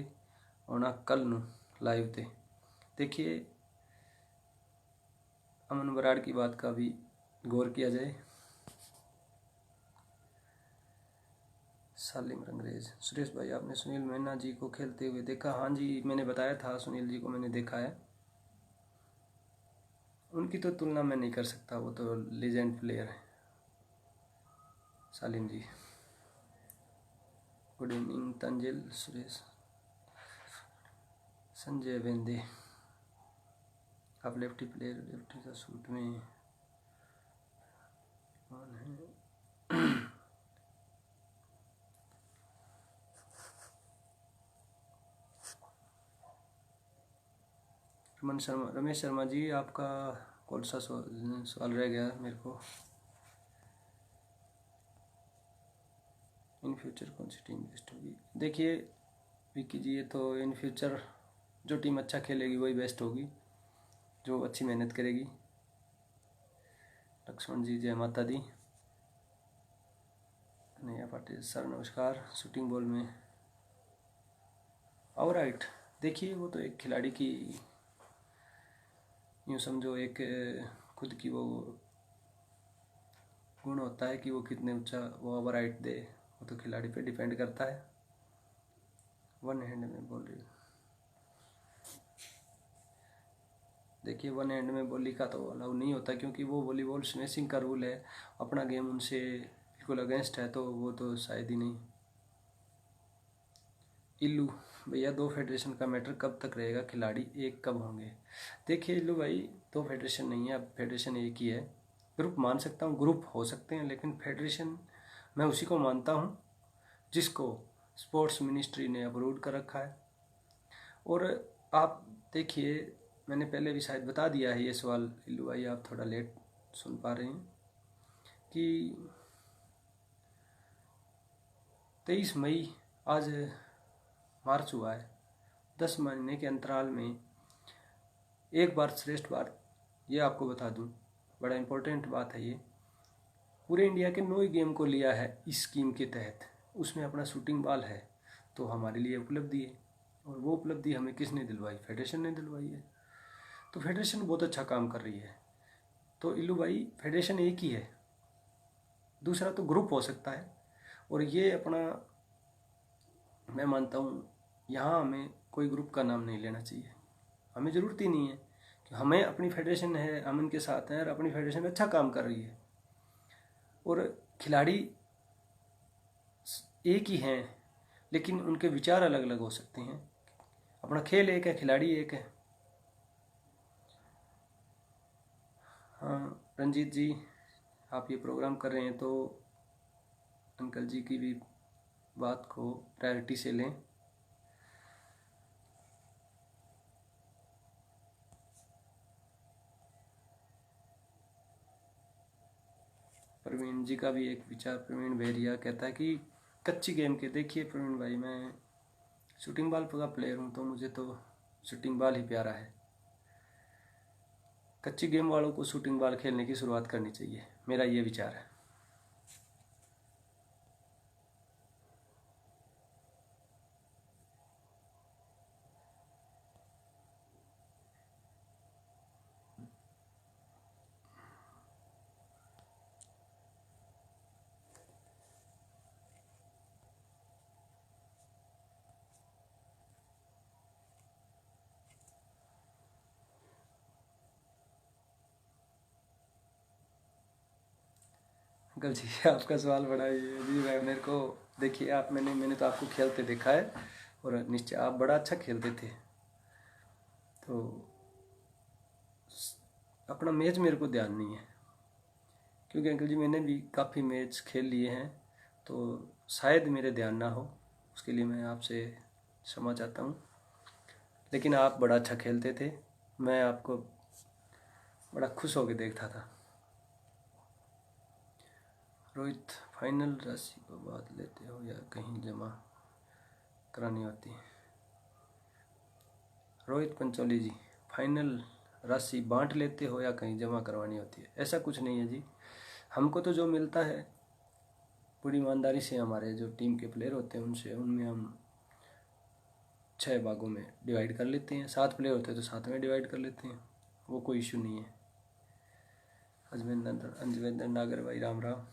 आना कल नू लाइव थे। देखिए, अमन बराड़ की बात का भी गौर किया जाए। सालिम रंगरेज, सुरेश भाई, आपने सुनील मैना जी को खेलते हुए देखा? हाँ जी, मैंने बताया था, सुनील जी को मैंने देखा है। उनकी तो तुलना मैं नहीं कर सकता, वो तो लेजेंड प्लेयर है। सालिम जी, गुड इवनिंग तंजिल, सुरेश, संजय वेंदे, आप लेफ्टी प्लेयर, लेफ्टी का सूट में कौन है? रमेश शर्मा जी, आपका कौन सा सवाल रह गया मेरे को? इन फ्यूचर कौन सी टीम बेस्ट होगी? देखिए विक्की जी, ये तो इन फ्यूचर जो टीम अच्छा खेलेगी वही बेस्ट होगी, जो अच्छी मेहनत करेगी। लक्ष्मण जी, जय माता दी। कन्हैया पाटिल सर, नमस्कार। शूटिंग बॉल में ऑलराइट, देखिए वो तो एक खिलाड़ी की, यूँ समझो एक खुद की वो गुण होता है कि वो कितने ऊंचा वो ओवरराइट दे, वो तो खिलाड़ी पे डिपेंड करता है। वन हैंड में बोल रही हूँ। देखिए वन हैंड में वॉली का तो अलाउ नहीं होता, क्योंकि वो वॉलीबॉल स्मैशिंग का रूल है। अपना गेम उनसे बिल्कुल अगेंस्ट है, तो वो तो शायद ही नहीं। इल्लू भैया, दो फेडरेशन का मैटर कब तक रहेगा, खिलाड़ी एक कब होंगे? देखिए इल्लू भाई, दो फेडरेशन नहीं है, अब फेडरेशन एक ही है। ग्रुप मान सकता हूँ, ग्रुप हो सकते हैं, लेकिन फेडरेशन मैं उसी को मानता हूँ जिसको स्पोर्ट्स मिनिस्ट्री ने अप्रूव कर रखा है। और आप देखिए, मैंने पहले भी शायद बता दिया है ये सवाल, इल्लू भाई आप थोड़ा लेट सुन पा रहे हैं, कि 23 मई आज मार्च हुआ है, 10 महीने के अंतराल में एक बार श्रेष्ठ भारत, ये आपको बता दूं, बड़ा इम्पोर्टेंट बात है ये। पूरे इंडिया के 9 गेम को लिया है इस स्कीम के तहत, उसमें अपना शूटिंग बॉल है, तो हमारे लिए उपलब्धि है। और वो उपलब्धि हमें किसने दिलवाई? फेडरेशन ने दिलवाई है। तो फेडरेशन बहुत अच्छा काम कर रही है। तो इल्लू भाई, फेडरेशन एक ही है, दूसरा तो ग्रुप हो सकता है। और ये अपना, मैं मानता हूँ यहाँ हमें कोई ग्रुप का नाम नहीं लेना चाहिए, हमें ज़रूरत ही नहीं है, कि हमें अपनी फेडरेशन है, हम इनके साथ हैं और अपनी फेडरेशन अच्छा काम कर रही है। और खिलाड़ी एक ही हैं, लेकिन उनके विचार अलग अलग हो सकते हैं। अपना खेल एक है, खिलाड़ी एक है। हाँ रंजीत जी, आप ये प्रोग्राम कर रहे हैं तो अंकल जी की भी बात को प्रायोरिटी से लें। प्रवीण जी का भी एक विचार, प्रवीण बेरिया कहता है कि कच्ची गेम के, देखिए प्रवीण भाई, मैं शूटिंग बॉल का प्लेयर हूँ, तो मुझे तो शूटिंग बॉल ही प्यारा है। कच्ची गेम वालों को शूटिंग बॉल खेलने की शुरुआत करनी चाहिए, मेरा ये विचार है। अंकल जी आपका सवाल बड़ा ये जी, मैं मेरे को, देखिए आप, मैंने तो आपको खेलते देखा है, और निश्चय आप बड़ा अच्छा खेलते थे। तो अपना मैच मेरे को ध्यान नहीं है, क्योंकि अंकल जी मैंने भी काफ़ी मैच खेल लिए हैं, तो शायद मेरे ध्यान ना हो, उसके लिए मैं आपसे क्षमा चाहता हूँ। लेकिन आप बड़ा अच्छा खेलते थे, मैं आपको बड़ा खुश होकर देखता था। रोहित, फाइनल राशि को बाद लेते हो या कहीं जमा करानी होती है? रोहित पंचोली जी, फाइनल राशि बांट लेते हो या कहीं जमा करवानी होती है? ऐसा कुछ नहीं है जी, हमको तो जो मिलता है पूरी ईमानदारी से, हमारे जो टीम के प्लेयर होते हैं उनसे, उनमें हम 6 भागों में डिवाइड कर लेते हैं। 7 प्लेयर होते हैं तो 7 में डिवाइड कर लेते हैं, वो कोई इशू नहीं है। अंजवेंद्र नागर भाई, राम राम।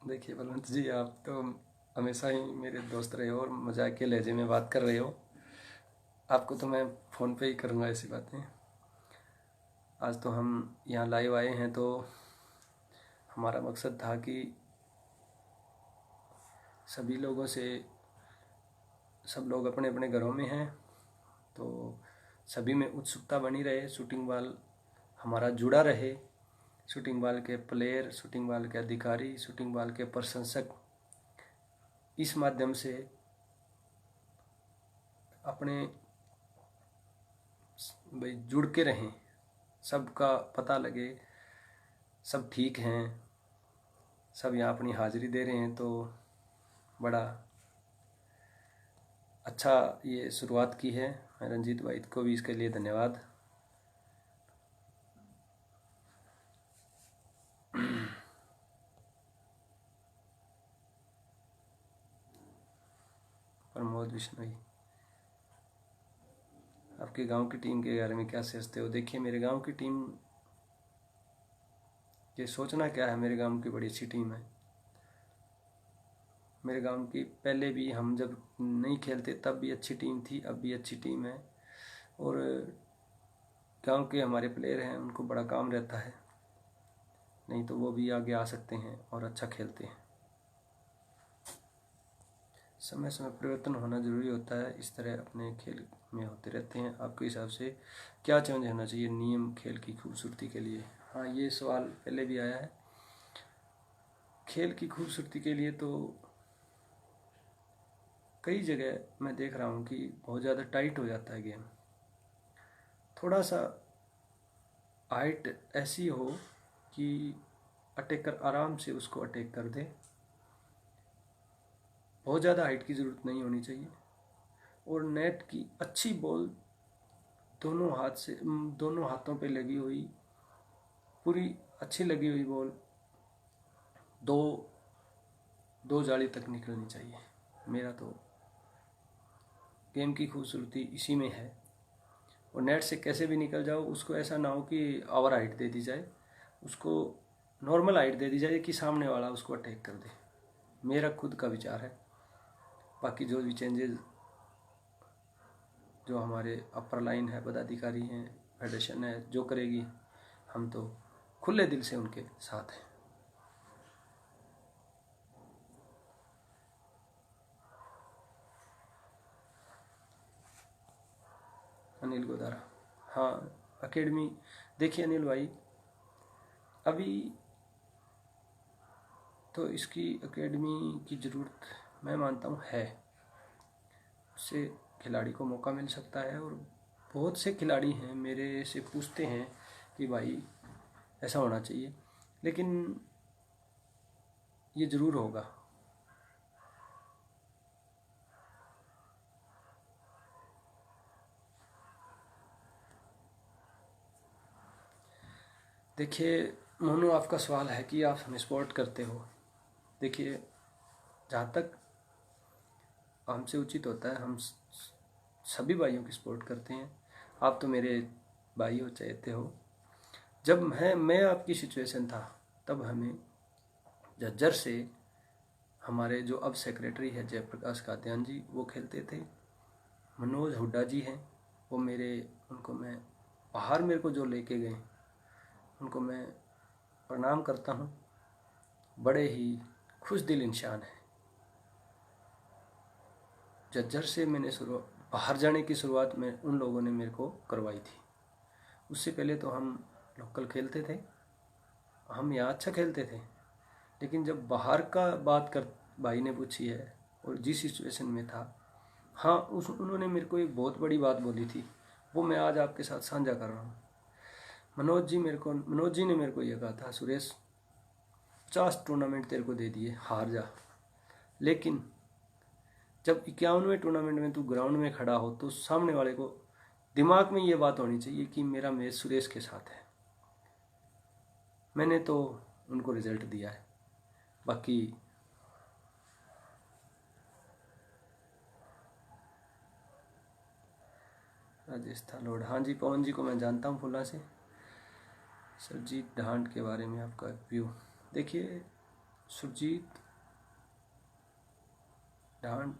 देखिए बलवंत जी, आप तो हमेशा ही मेरे दोस्त रहे हो और मजाक के लहजे में बात कर रहे हो। आपको तो मैं फ़ोन पे ही करूँगा ऐसी बातें। आज तो हम यहाँ लाइव आए हैं, तो हमारा मकसद था कि सभी लोगों से, सब लोग अपने अपने घरों में हैं, तो सभी में उत्सुकता बनी रहे, शूटिंग बॉल हमारा जुड़ा रहे, शूटिंग बॉल के प्लेयर, शूटिंग बॉल के अधिकारी, शूटिंग बॉल के प्रशंसक इस माध्यम से अपने भाई जुड़ के रहें, सबका पता लगे, सब ठीक हैं, सब यहाँ अपनी हाज़िरी दे रहे हैं, तो बड़ा अच्छा ये शुरुआत की है। रंजीत भाई को भी इसके लिए धन्यवाद। प्रमोद बिश्नोई, आपके गांव की टीम के बारे में क्या सोचते हो? देखिए, मेरे गांव की टीम, ये सोचना क्या है, मेरे गांव की बड़ी अच्छी टीम है। मेरे गांव की पहले भी, हम जब नहीं खेलते तब भी अच्छी टीम थी, अब भी अच्छी टीम है। और गांव के हमारे प्लेयर हैं, उनको बड़ा काम रहता है, नहीं तो वो भी आगे आ सकते हैं और अच्छा खेलते हैं। समय समय परिवर्तन होना जरूरी होता है, इस तरह अपने खेल में होते रहते हैं। आपके हिसाब से क्या चेंज होना चाहिए नियम खेल की खूबसूरती के लिए? हाँ, ये सवाल पहले भी आया है। खेल की खूबसूरती के लिए तो कई जगह मैं देख रहा हूँ कि बहुत ज़्यादा टाइट हो जाता है गेम। थोड़ा सा हाइट ऐसी हो कि अटैकर आराम से उसको अटैक कर दे, बहुत ज़्यादा हाइट की ज़रूरत नहीं होनी चाहिए। और नेट की अच्छी बॉल दोनों हाथों पे लगी हुई, पूरी अच्छी लगी हुई बॉल दो जाली तक निकलनी चाहिए। मेरा तो गेम की खूबसूरती इसी में है। और नेट से कैसे भी निकल जाओ, उसको ऐसा ना हो कि ओवर हाइट दे दी जाए, उसको नॉर्मल हाइट दे दी जाए कि सामने वाला उसको अटैक कर दे। मेरा खुद का विचार है। बाकी जो भी चेंजेस जो हमारे अपर लाइन है, पदाधिकारी हैं, फेडरेशन है, जो करेगी, हम तो खुले दिल से उनके साथ हैं। अनिल गोदारा, हाँ, एकेडमी। देखिए अनिल भाई, अभी तो इसकी एकेडमी की ज़रूरत मैं मानता हूँ है। उससे खिलाड़ी को मौका मिल सकता है। और बहुत से खिलाड़ी हैं मेरे से पूछते हैं कि भाई ऐसा होना चाहिए, लेकिन ये ज़रूर होगा। देखिए मोनू, आपका सवाल है कि आप हमें सपोर्ट करते हो। देखिए, जहाँ तक हमसे उचित होता है, हम सभी भाइयों की सपोर्ट करते हैं। आप तो मेरे भाई हो, चाहते हो। जब मैं आपकी सिचुएशन था, तब हमें झज्जर से हमारे जो अब सेक्रेटरी है जयप्रकाश कात्यान जी, वो खेलते थे। मनोज हुड्डा जी हैं, वो उनको मैं बाहर मेरे को जो लेके गए, उनको मैं प्रणाम करता हूँ। बड़े ही खुश दिल इंसान है। झज्जर से मैंने बाहर जाने की शुरुआत में उन लोगों ने मेरे को करवाई थी। उससे पहले तो हम लोकल खेलते थे, हम यहाँ अच्छा खेलते थे। लेकिन जब बाहर का बात कर भाई ने पूछी है, और जिस सिचुएशन में था, हाँ, उन्होंने मेरे को एक बहुत बड़ी बात बोली थी, वो मैं आज आपके साथ साझा कर रहा हूँ। मनोज जी ने मेरे को ये कहा था, सुरेश 50 टूर्नामेंट तेरे को दे दिए, हार जा, लेकिन जब 51वें टूर्नामेंट में तू ग्राउंड में खड़ा हो तो सामने वाले को दिमाग में ये बात होनी चाहिए कि मेरा मैच सुरेश के साथ है। मैंने तो उनको रिजल्ट दिया है। बाकी राजस्थान लॉर्ड, हाँ जी, पवन जी को मैं जानता हूँ फुला से। सुरजीत ढांड के बारे में आपका व्यू? देखिए, सुरजीत ढांड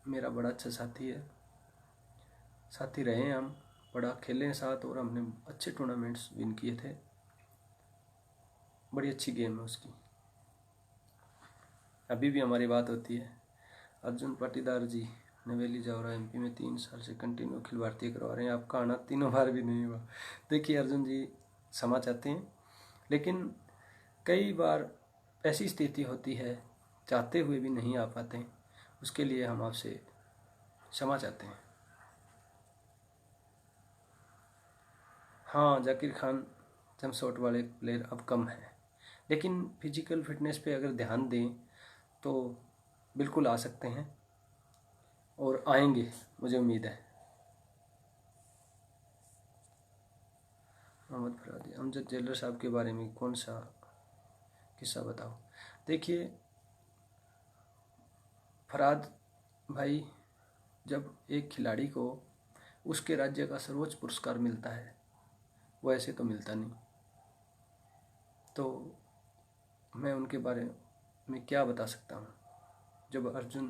मेरा बड़ा अच्छा साथी है, साथी रहे हैं, हम बड़ा खेले हैं साथ, और हमने अच्छे टूर्नामेंट्स विन किए थे। बड़ी अच्छी गेम है उसकी, अभी भी हमारी बात होती है। अर्जुन पाटीदार जी, नवेली जावरा एमपी में 3 साल से कंटिन्यू अखिल भारतीय करवा रहे हैं, आपका आना 3 बार भी नहीं हुआ। देखिए अर्जुन जी, क्षमा चाहते हैं, लेकिन कई बार ऐसी स्थिति होती है, चाहते हुए भी नहीं आ पाते, उसके लिए हम आपसे क्षमा चाहते हैं। हाँ, जाकिर खान जंप शॉट वाले प्लेयर अब कम हैं, लेकिन फिजिकल फिटनेस पे अगर ध्यान दें तो बिल्कुल आ सकते हैं, और आएंगे, मुझे उम्मीद है। मोहम्मद फरादी, अमजद जेलर साहब के बारे में कौन सा किस्सा बताओ? देखिए फराद भाई, जब एक खिलाड़ी को उसके राज्य का सर्वोच्च पुरस्कार मिलता है, वो ऐसे तो मिलता नहीं। तो मैं उनके बारे में क्या बता सकता हूँ। जब अर्जुन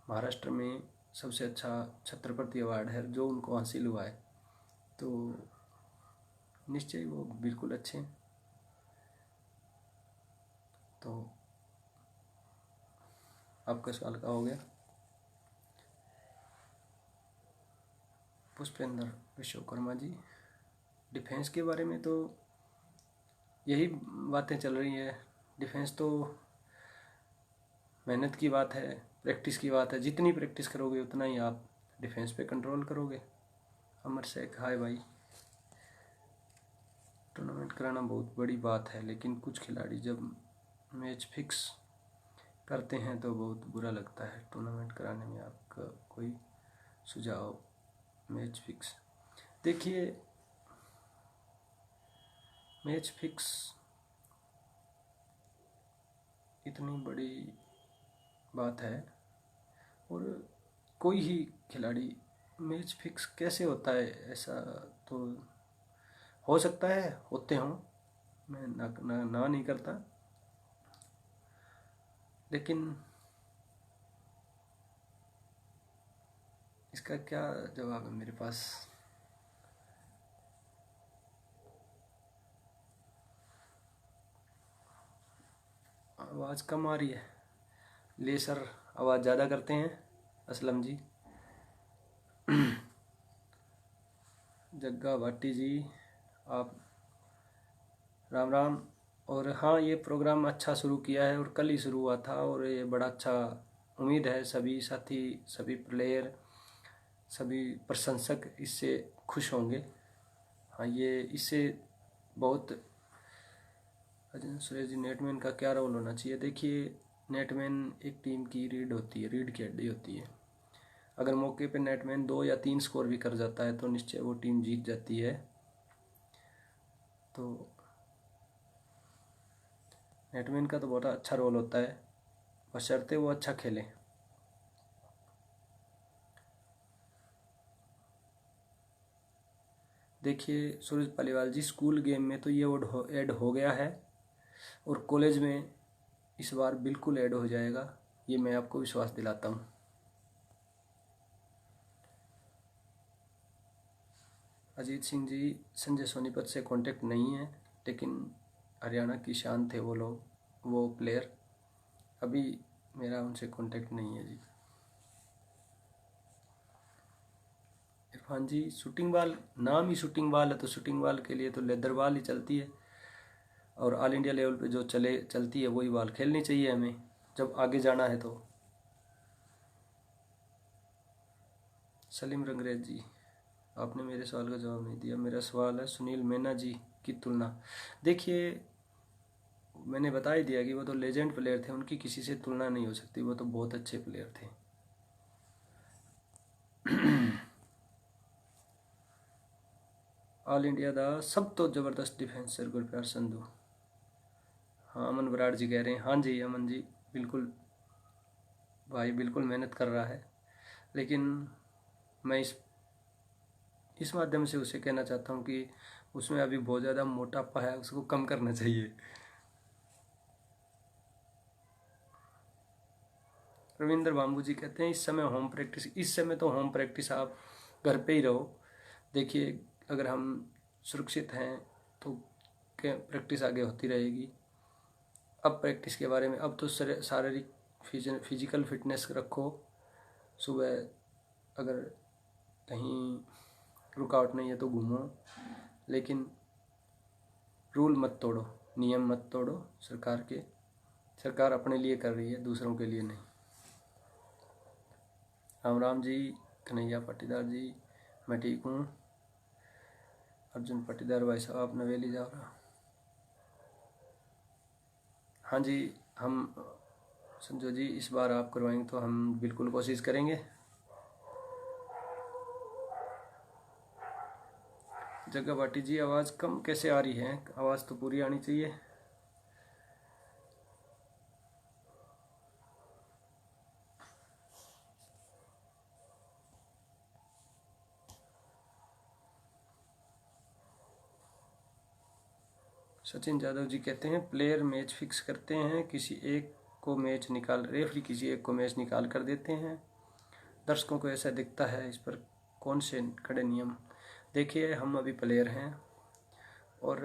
महाराष्ट्र में सबसे अच्छा छत्रपति अवार्ड है जो उनको हासिल हुआ है, तो निश्चय वो बिल्कुल अच्छे हैं। तो आपका सवाल का हो गया। पुष्पेंद्र विश्वकर्मा जी, डिफेंस के बारे में तो यही बातें चल रही है। डिफेंस तो मेहनत की बात है, प्रैक्टिस की बात है। जितनी प्रैक्टिस करोगे उतना ही आप डिफेंस पे कंट्रोल करोगे। अमर शेख, हाय भाई। टूर्नामेंट कराना बहुत बड़ी बात है, लेकिन कुछ खिलाड़ी जब मैच फिक्स करते हैं तो बहुत बुरा लगता है। टूर्नामेंट कराने में आपका कोई सुझाव? मैच फिक्स, देखिए मैच फिक्स इतनी बड़ी बात है, और कोई ही खिलाड़ी मैच फिक्स कैसे होता है, ऐसा तो हो सकता है होते हों, मैं ना नहीं करता, लेकिन इसका क्या जवाब है मेरे पास? आवाज़ कम आ रही है। ले सर, आवाज़ ज़्यादा करते हैं। असलम जी, जग्गा भाटी जी, आप राम राम। और हाँ, ये प्रोग्राम अच्छा शुरू किया है, और कल ही शुरू हुआ था, और ये बड़ा अच्छा, उम्मीद है सभी साथी, सभी प्लेयर, सभी प्रशंसक इससे खुश होंगे। हाँ, ये इससे बहुत। सुरेश जी, नेटमैन का क्या रोल होना चाहिए? देखिए, नेटमैन एक टीम की रीढ़ होती है, रीढ़ की हड्डी होती है। अगर मौके पे नेटमैन 2 या 3 स्कोर भी कर जाता है तो निश्चय वो टीम जीत जाती है। तो नेटमैन का तो बहुत अच्छा रोल होता है, बशर्ते वो अच्छा खेले। देखिए सूरज पालीवाल जी, स्कूल गेम में तो ये ऐड हो गया है, और कॉलेज में इस बार बिल्कुल ऐड हो जाएगा, ये मैं आपको विश्वास दिलाता हूँ। अजीत सिंह जी, संजय सोनीपत से कांटेक्ट नहीं है, लेकिन हरियाणा की शान थे वो लोग, वो प्लेयर। अभी मेरा उनसे कांटेक्ट नहीं है जी। इरफान जी, शूटिंग बॉल, नाम ही शूटिंग बॉल है, तो शूटिंग बॉल के लिए तो लेदर बॉल ही चलती है, और ऑल इंडिया लेवल पे जो चलती है वही बॉल खेलनी चाहिए हमें जब आगे जाना है तो। सलीम रंगरेज जी, आपने मेरे सवाल का जवाब नहीं दिया। मेरा सवाल है सुनील मैना जी की तुलना। देखिए, मैंने बता ही दिया कि वो तो लेजेंड प्लेयर थे, उनकी किसी से तुलना नहीं हो सकती, वो तो बहुत अच्छे प्लेयर थे। ऑल इंडिया दा सब तो ज़बरदस्त डिफेंसर गुरप्यार संधू। हाँ, अमन बराड़ जी कह रहे हैं। हाँ जी अमन जी, बिल्कुल भाई, बिल्कुल मेहनत कर रहा है, लेकिन मैं इस माध्यम से उसे कहना चाहता हूँ कि उसमें अभी बहुत ज़्यादा मोटापा है, उसको कम करना चाहिए। रविंद्र बाबू जी कहते हैं इस समय होम प्रैक्टिस, इस समय तो होम प्रैक्टिस आप घर पे ही रहो। देखिए, अगर हम सुरक्षित हैं तो प्रैक्टिस आगे होती रहेगी। अब प्रैक्टिस के बारे में, अब तो शारीरिक फिजिकल फिटनेस रखो। सुबह अगर कहीं रुकावट नहीं है तो घूमो, लेकिन रूल मत तोड़ो, नियम मत तोड़ो सरकार के। सरकार अपने लिए कर रही है, दूसरों के लिए नहीं। राम राम जी, कन्हैया पाटीदार जी, मैं ठीक हूँ। अर्जुन पाटीदार भाई साहब, आप नवेली जा रहा? हाँ जी, हम संजू जी, इस बार आप करवाएंगे तो हम बिल्कुल कोशिश करेंगे। जग्गा भाटी जी, आवाज़ कम कैसे आ रही है? आवाज़ तो पूरी आनी चाहिए। सचिन यादव जी कहते हैं प्लेयर मैच फिक्स करते हैं, किसी एक को मैच निकाल रेफरी किसी एक को मैच निकाल कर देते हैं, दर्शकों को ऐसा दिखता है, इस पर कौन से कड़े नियम। देखिए हम अभी प्लेयर हैं और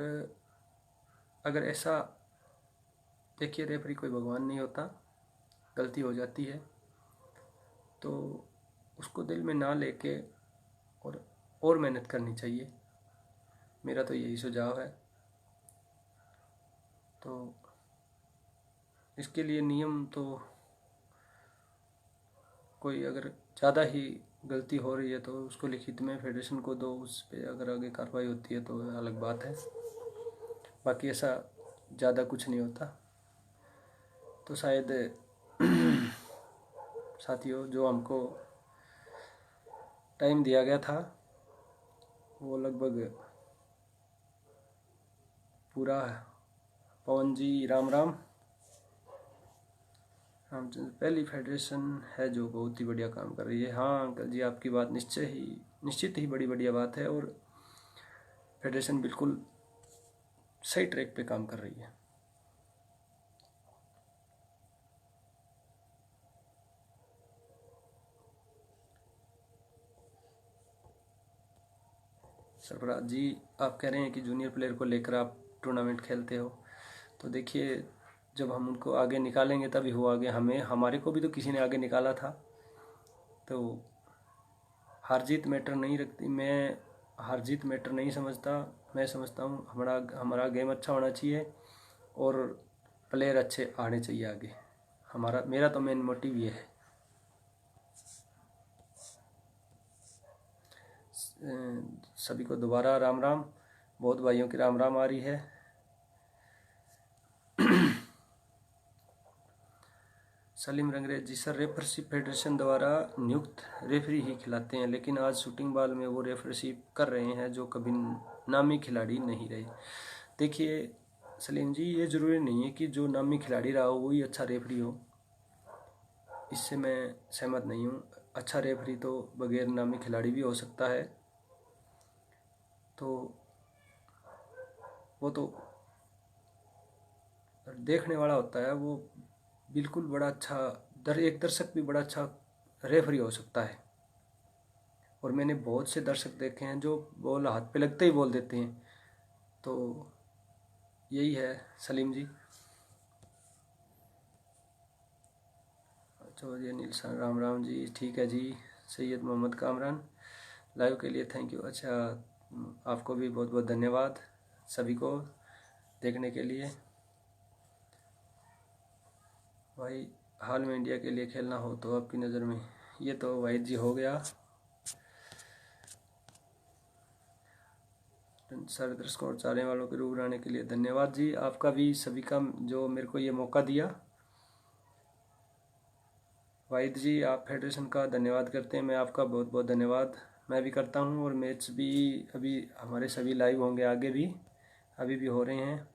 अगर ऐसा, देखिए रेफरी कोई भगवान नहीं होता, गलती हो जाती है तो उसको दिल में ना लेके और मेहनत करनी चाहिए, मेरा तो यही सुझाव है। तो इसके लिए नियम तो कोई अगर ज़्यादा ही गलती हो रही है तो उसको लिखित में फेडरेशन को दो, उस पर अगर आगे कार्रवाई होती है तो अलग बात है, बाकी ऐसा ज़्यादा कुछ नहीं होता। तो शायद साथियों जो हमको टाइम दिया गया था वो लगभग पूरा। पवन जी राम राम। पहली फेडरेशन है जो बहुत ही बढ़िया काम कर रही है। हाँ अंकल जी आपकी बात निश्चित ही बड़ी बढ़िया बात है और फेडरेशन बिल्कुल सही ट्रैक पे काम कर रही है। सरफराज जी आप कह रहे हैं कि जूनियर प्लेयर को लेकर आप टूर्नामेंट खेलते हो, तो देखिए जब हम उनको आगे निकालेंगे तभी वो आगे हमारे को भी तो किसी ने आगे निकाला था। तो हार जीत मैटर नहीं रखती, मैं हार जीत मैटर नहीं समझता। मैं समझता हूँ हमारा गेम अच्छा होना चाहिए और प्लेयर अच्छे आने चाहिए आगे, मेरा तो मेन मोटिव ये है। सभी को दोबारा राम राम, बहुत भाइयों की राम राम आ रही है। सलीम रंगरेज जी सर रेफरशिप फेडरेशन द्वारा नियुक्त रेफरी ही खिलाते हैं, लेकिन आज शूटिंग बॉल में वो रेफरशिप कर रहे हैं जो कभी नामी खिलाड़ी नहीं रहे। देखिए सलीम जी ये ज़रूरी नहीं है कि जो नामी खिलाड़ी रहा हो वही अच्छा रेफरी हो, इससे मैं सहमत नहीं हूँ। अच्छा रेफरी तो बगैर नामी खिलाड़ी भी हो सकता है, तो वो तो देखने वाला होता है। वो बिल्कुल बड़ा अच्छा एक दर्शक भी बड़ा अच्छा रेफरी हो सकता है, और मैंने बहुत से दर्शक देखे हैं जो बॉल हाथ पे लगते ही बोल देते हैं। तो यही है सलीम जी। चौधरी अनिल राम राम जी ठीक है जी। सैयद मोहम्मद कामरान लाइव के लिए थैंक यू। अच्छा आपको भी बहुत बहुत धन्यवाद सभी को देखने के लिए। भाई हाल में इंडिया के लिए खेलना हो तो आपकी नज़र में, ये तो वाहिद जी हो गया। सारे दर्शकों और चाहने वालों के रूबरू आने के लिए धन्यवाद जी, आपका भी सभी का जो मेरे को ये मौका दिया। वाहिद जी आप फेडरेशन का धन्यवाद करते हैं, मैं आपका बहुत बहुत धन्यवाद मैं भी करता हूं। और मैच भी अभी हमारे सभी लाइव होंगे आगे भी, अभी भी हो रहे हैं।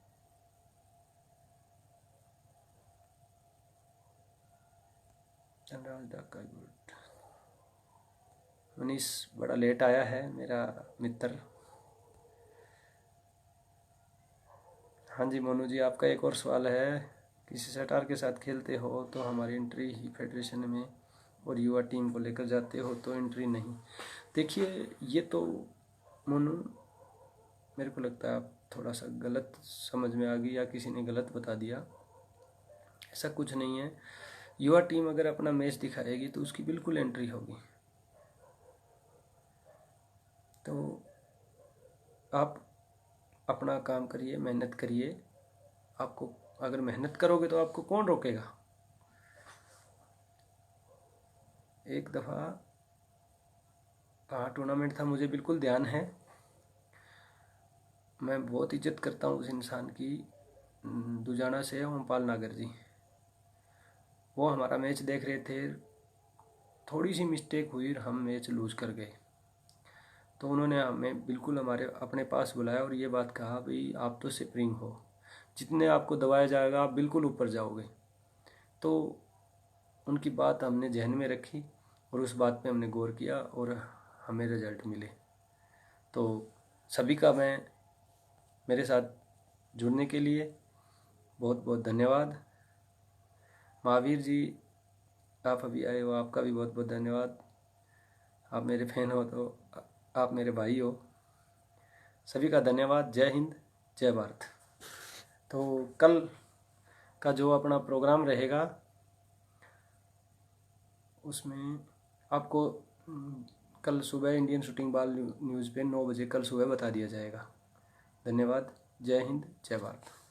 मनीष बड़ा लेट आया है मेरा मित्र। हाँ जी मोनू जी आपका एक और सवाल है, किसी सटार के साथ खेलते हो तो हमारी एंट्री ही फेडरेशन में, और युवा टीम को लेकर जाते हो तो एंट्री नहीं। देखिए ये तो मोनू मेरे को लगता है आप थोड़ा सा गलत समझ में आ गई या किसी ने गलत बता दिया, ऐसा कुछ नहीं है। युवा टीम अगर अपना मैच दिखाएगी तो उसकी बिल्कुल एंट्री होगी। तो आप अपना काम करिए, मेहनत करिए। आपको अगर मेहनत करोगे तो आपको कौन रोकेगा। एक दफ़ा कहाँ टूर्नामेंट था मुझे बिल्कुल ध्यान है, मैं बहुत इज्जत करता हूँ उस इंसान की, दुजाना से ओमपाल नागर जी। वो हमारा मैच देख रहे थे, थोड़ी सी मिस्टेक हुई और हम मैच लूज़ कर गए। तो उन्होंने हमें बिल्कुल हमारे अपने पास बुलाया और ये बात कहा भाई आप तो स्प्रिंग हो, जितने आपको दबाया जाएगा आप बिल्कुल ऊपर जाओगे। तो उनकी बात हमने जहन में रखी और उस बात पे हमने गौर किया और हमें रिजल्ट मिले। तो सभी का मैं मेरे साथ जुड़ने के लिए बहुत बहुत धन्यवाद। महावीर जी, आप अभी आए हो, आपका भी बहुत बहुत धन्यवाद। आप मेरे फैन हो तो आप मेरे भाई हो। सभी का धन्यवाद। जय हिंद, जय भारत। तो कल का जो अपना प्रोग्राम रहेगा उसमें आपको कल सुबह इंडियन शूटिंग बॉल न्यूज़ पे 9 बजे कल सुबह बता दिया जाएगा। धन्यवाद। जय हिंद, जय भारत।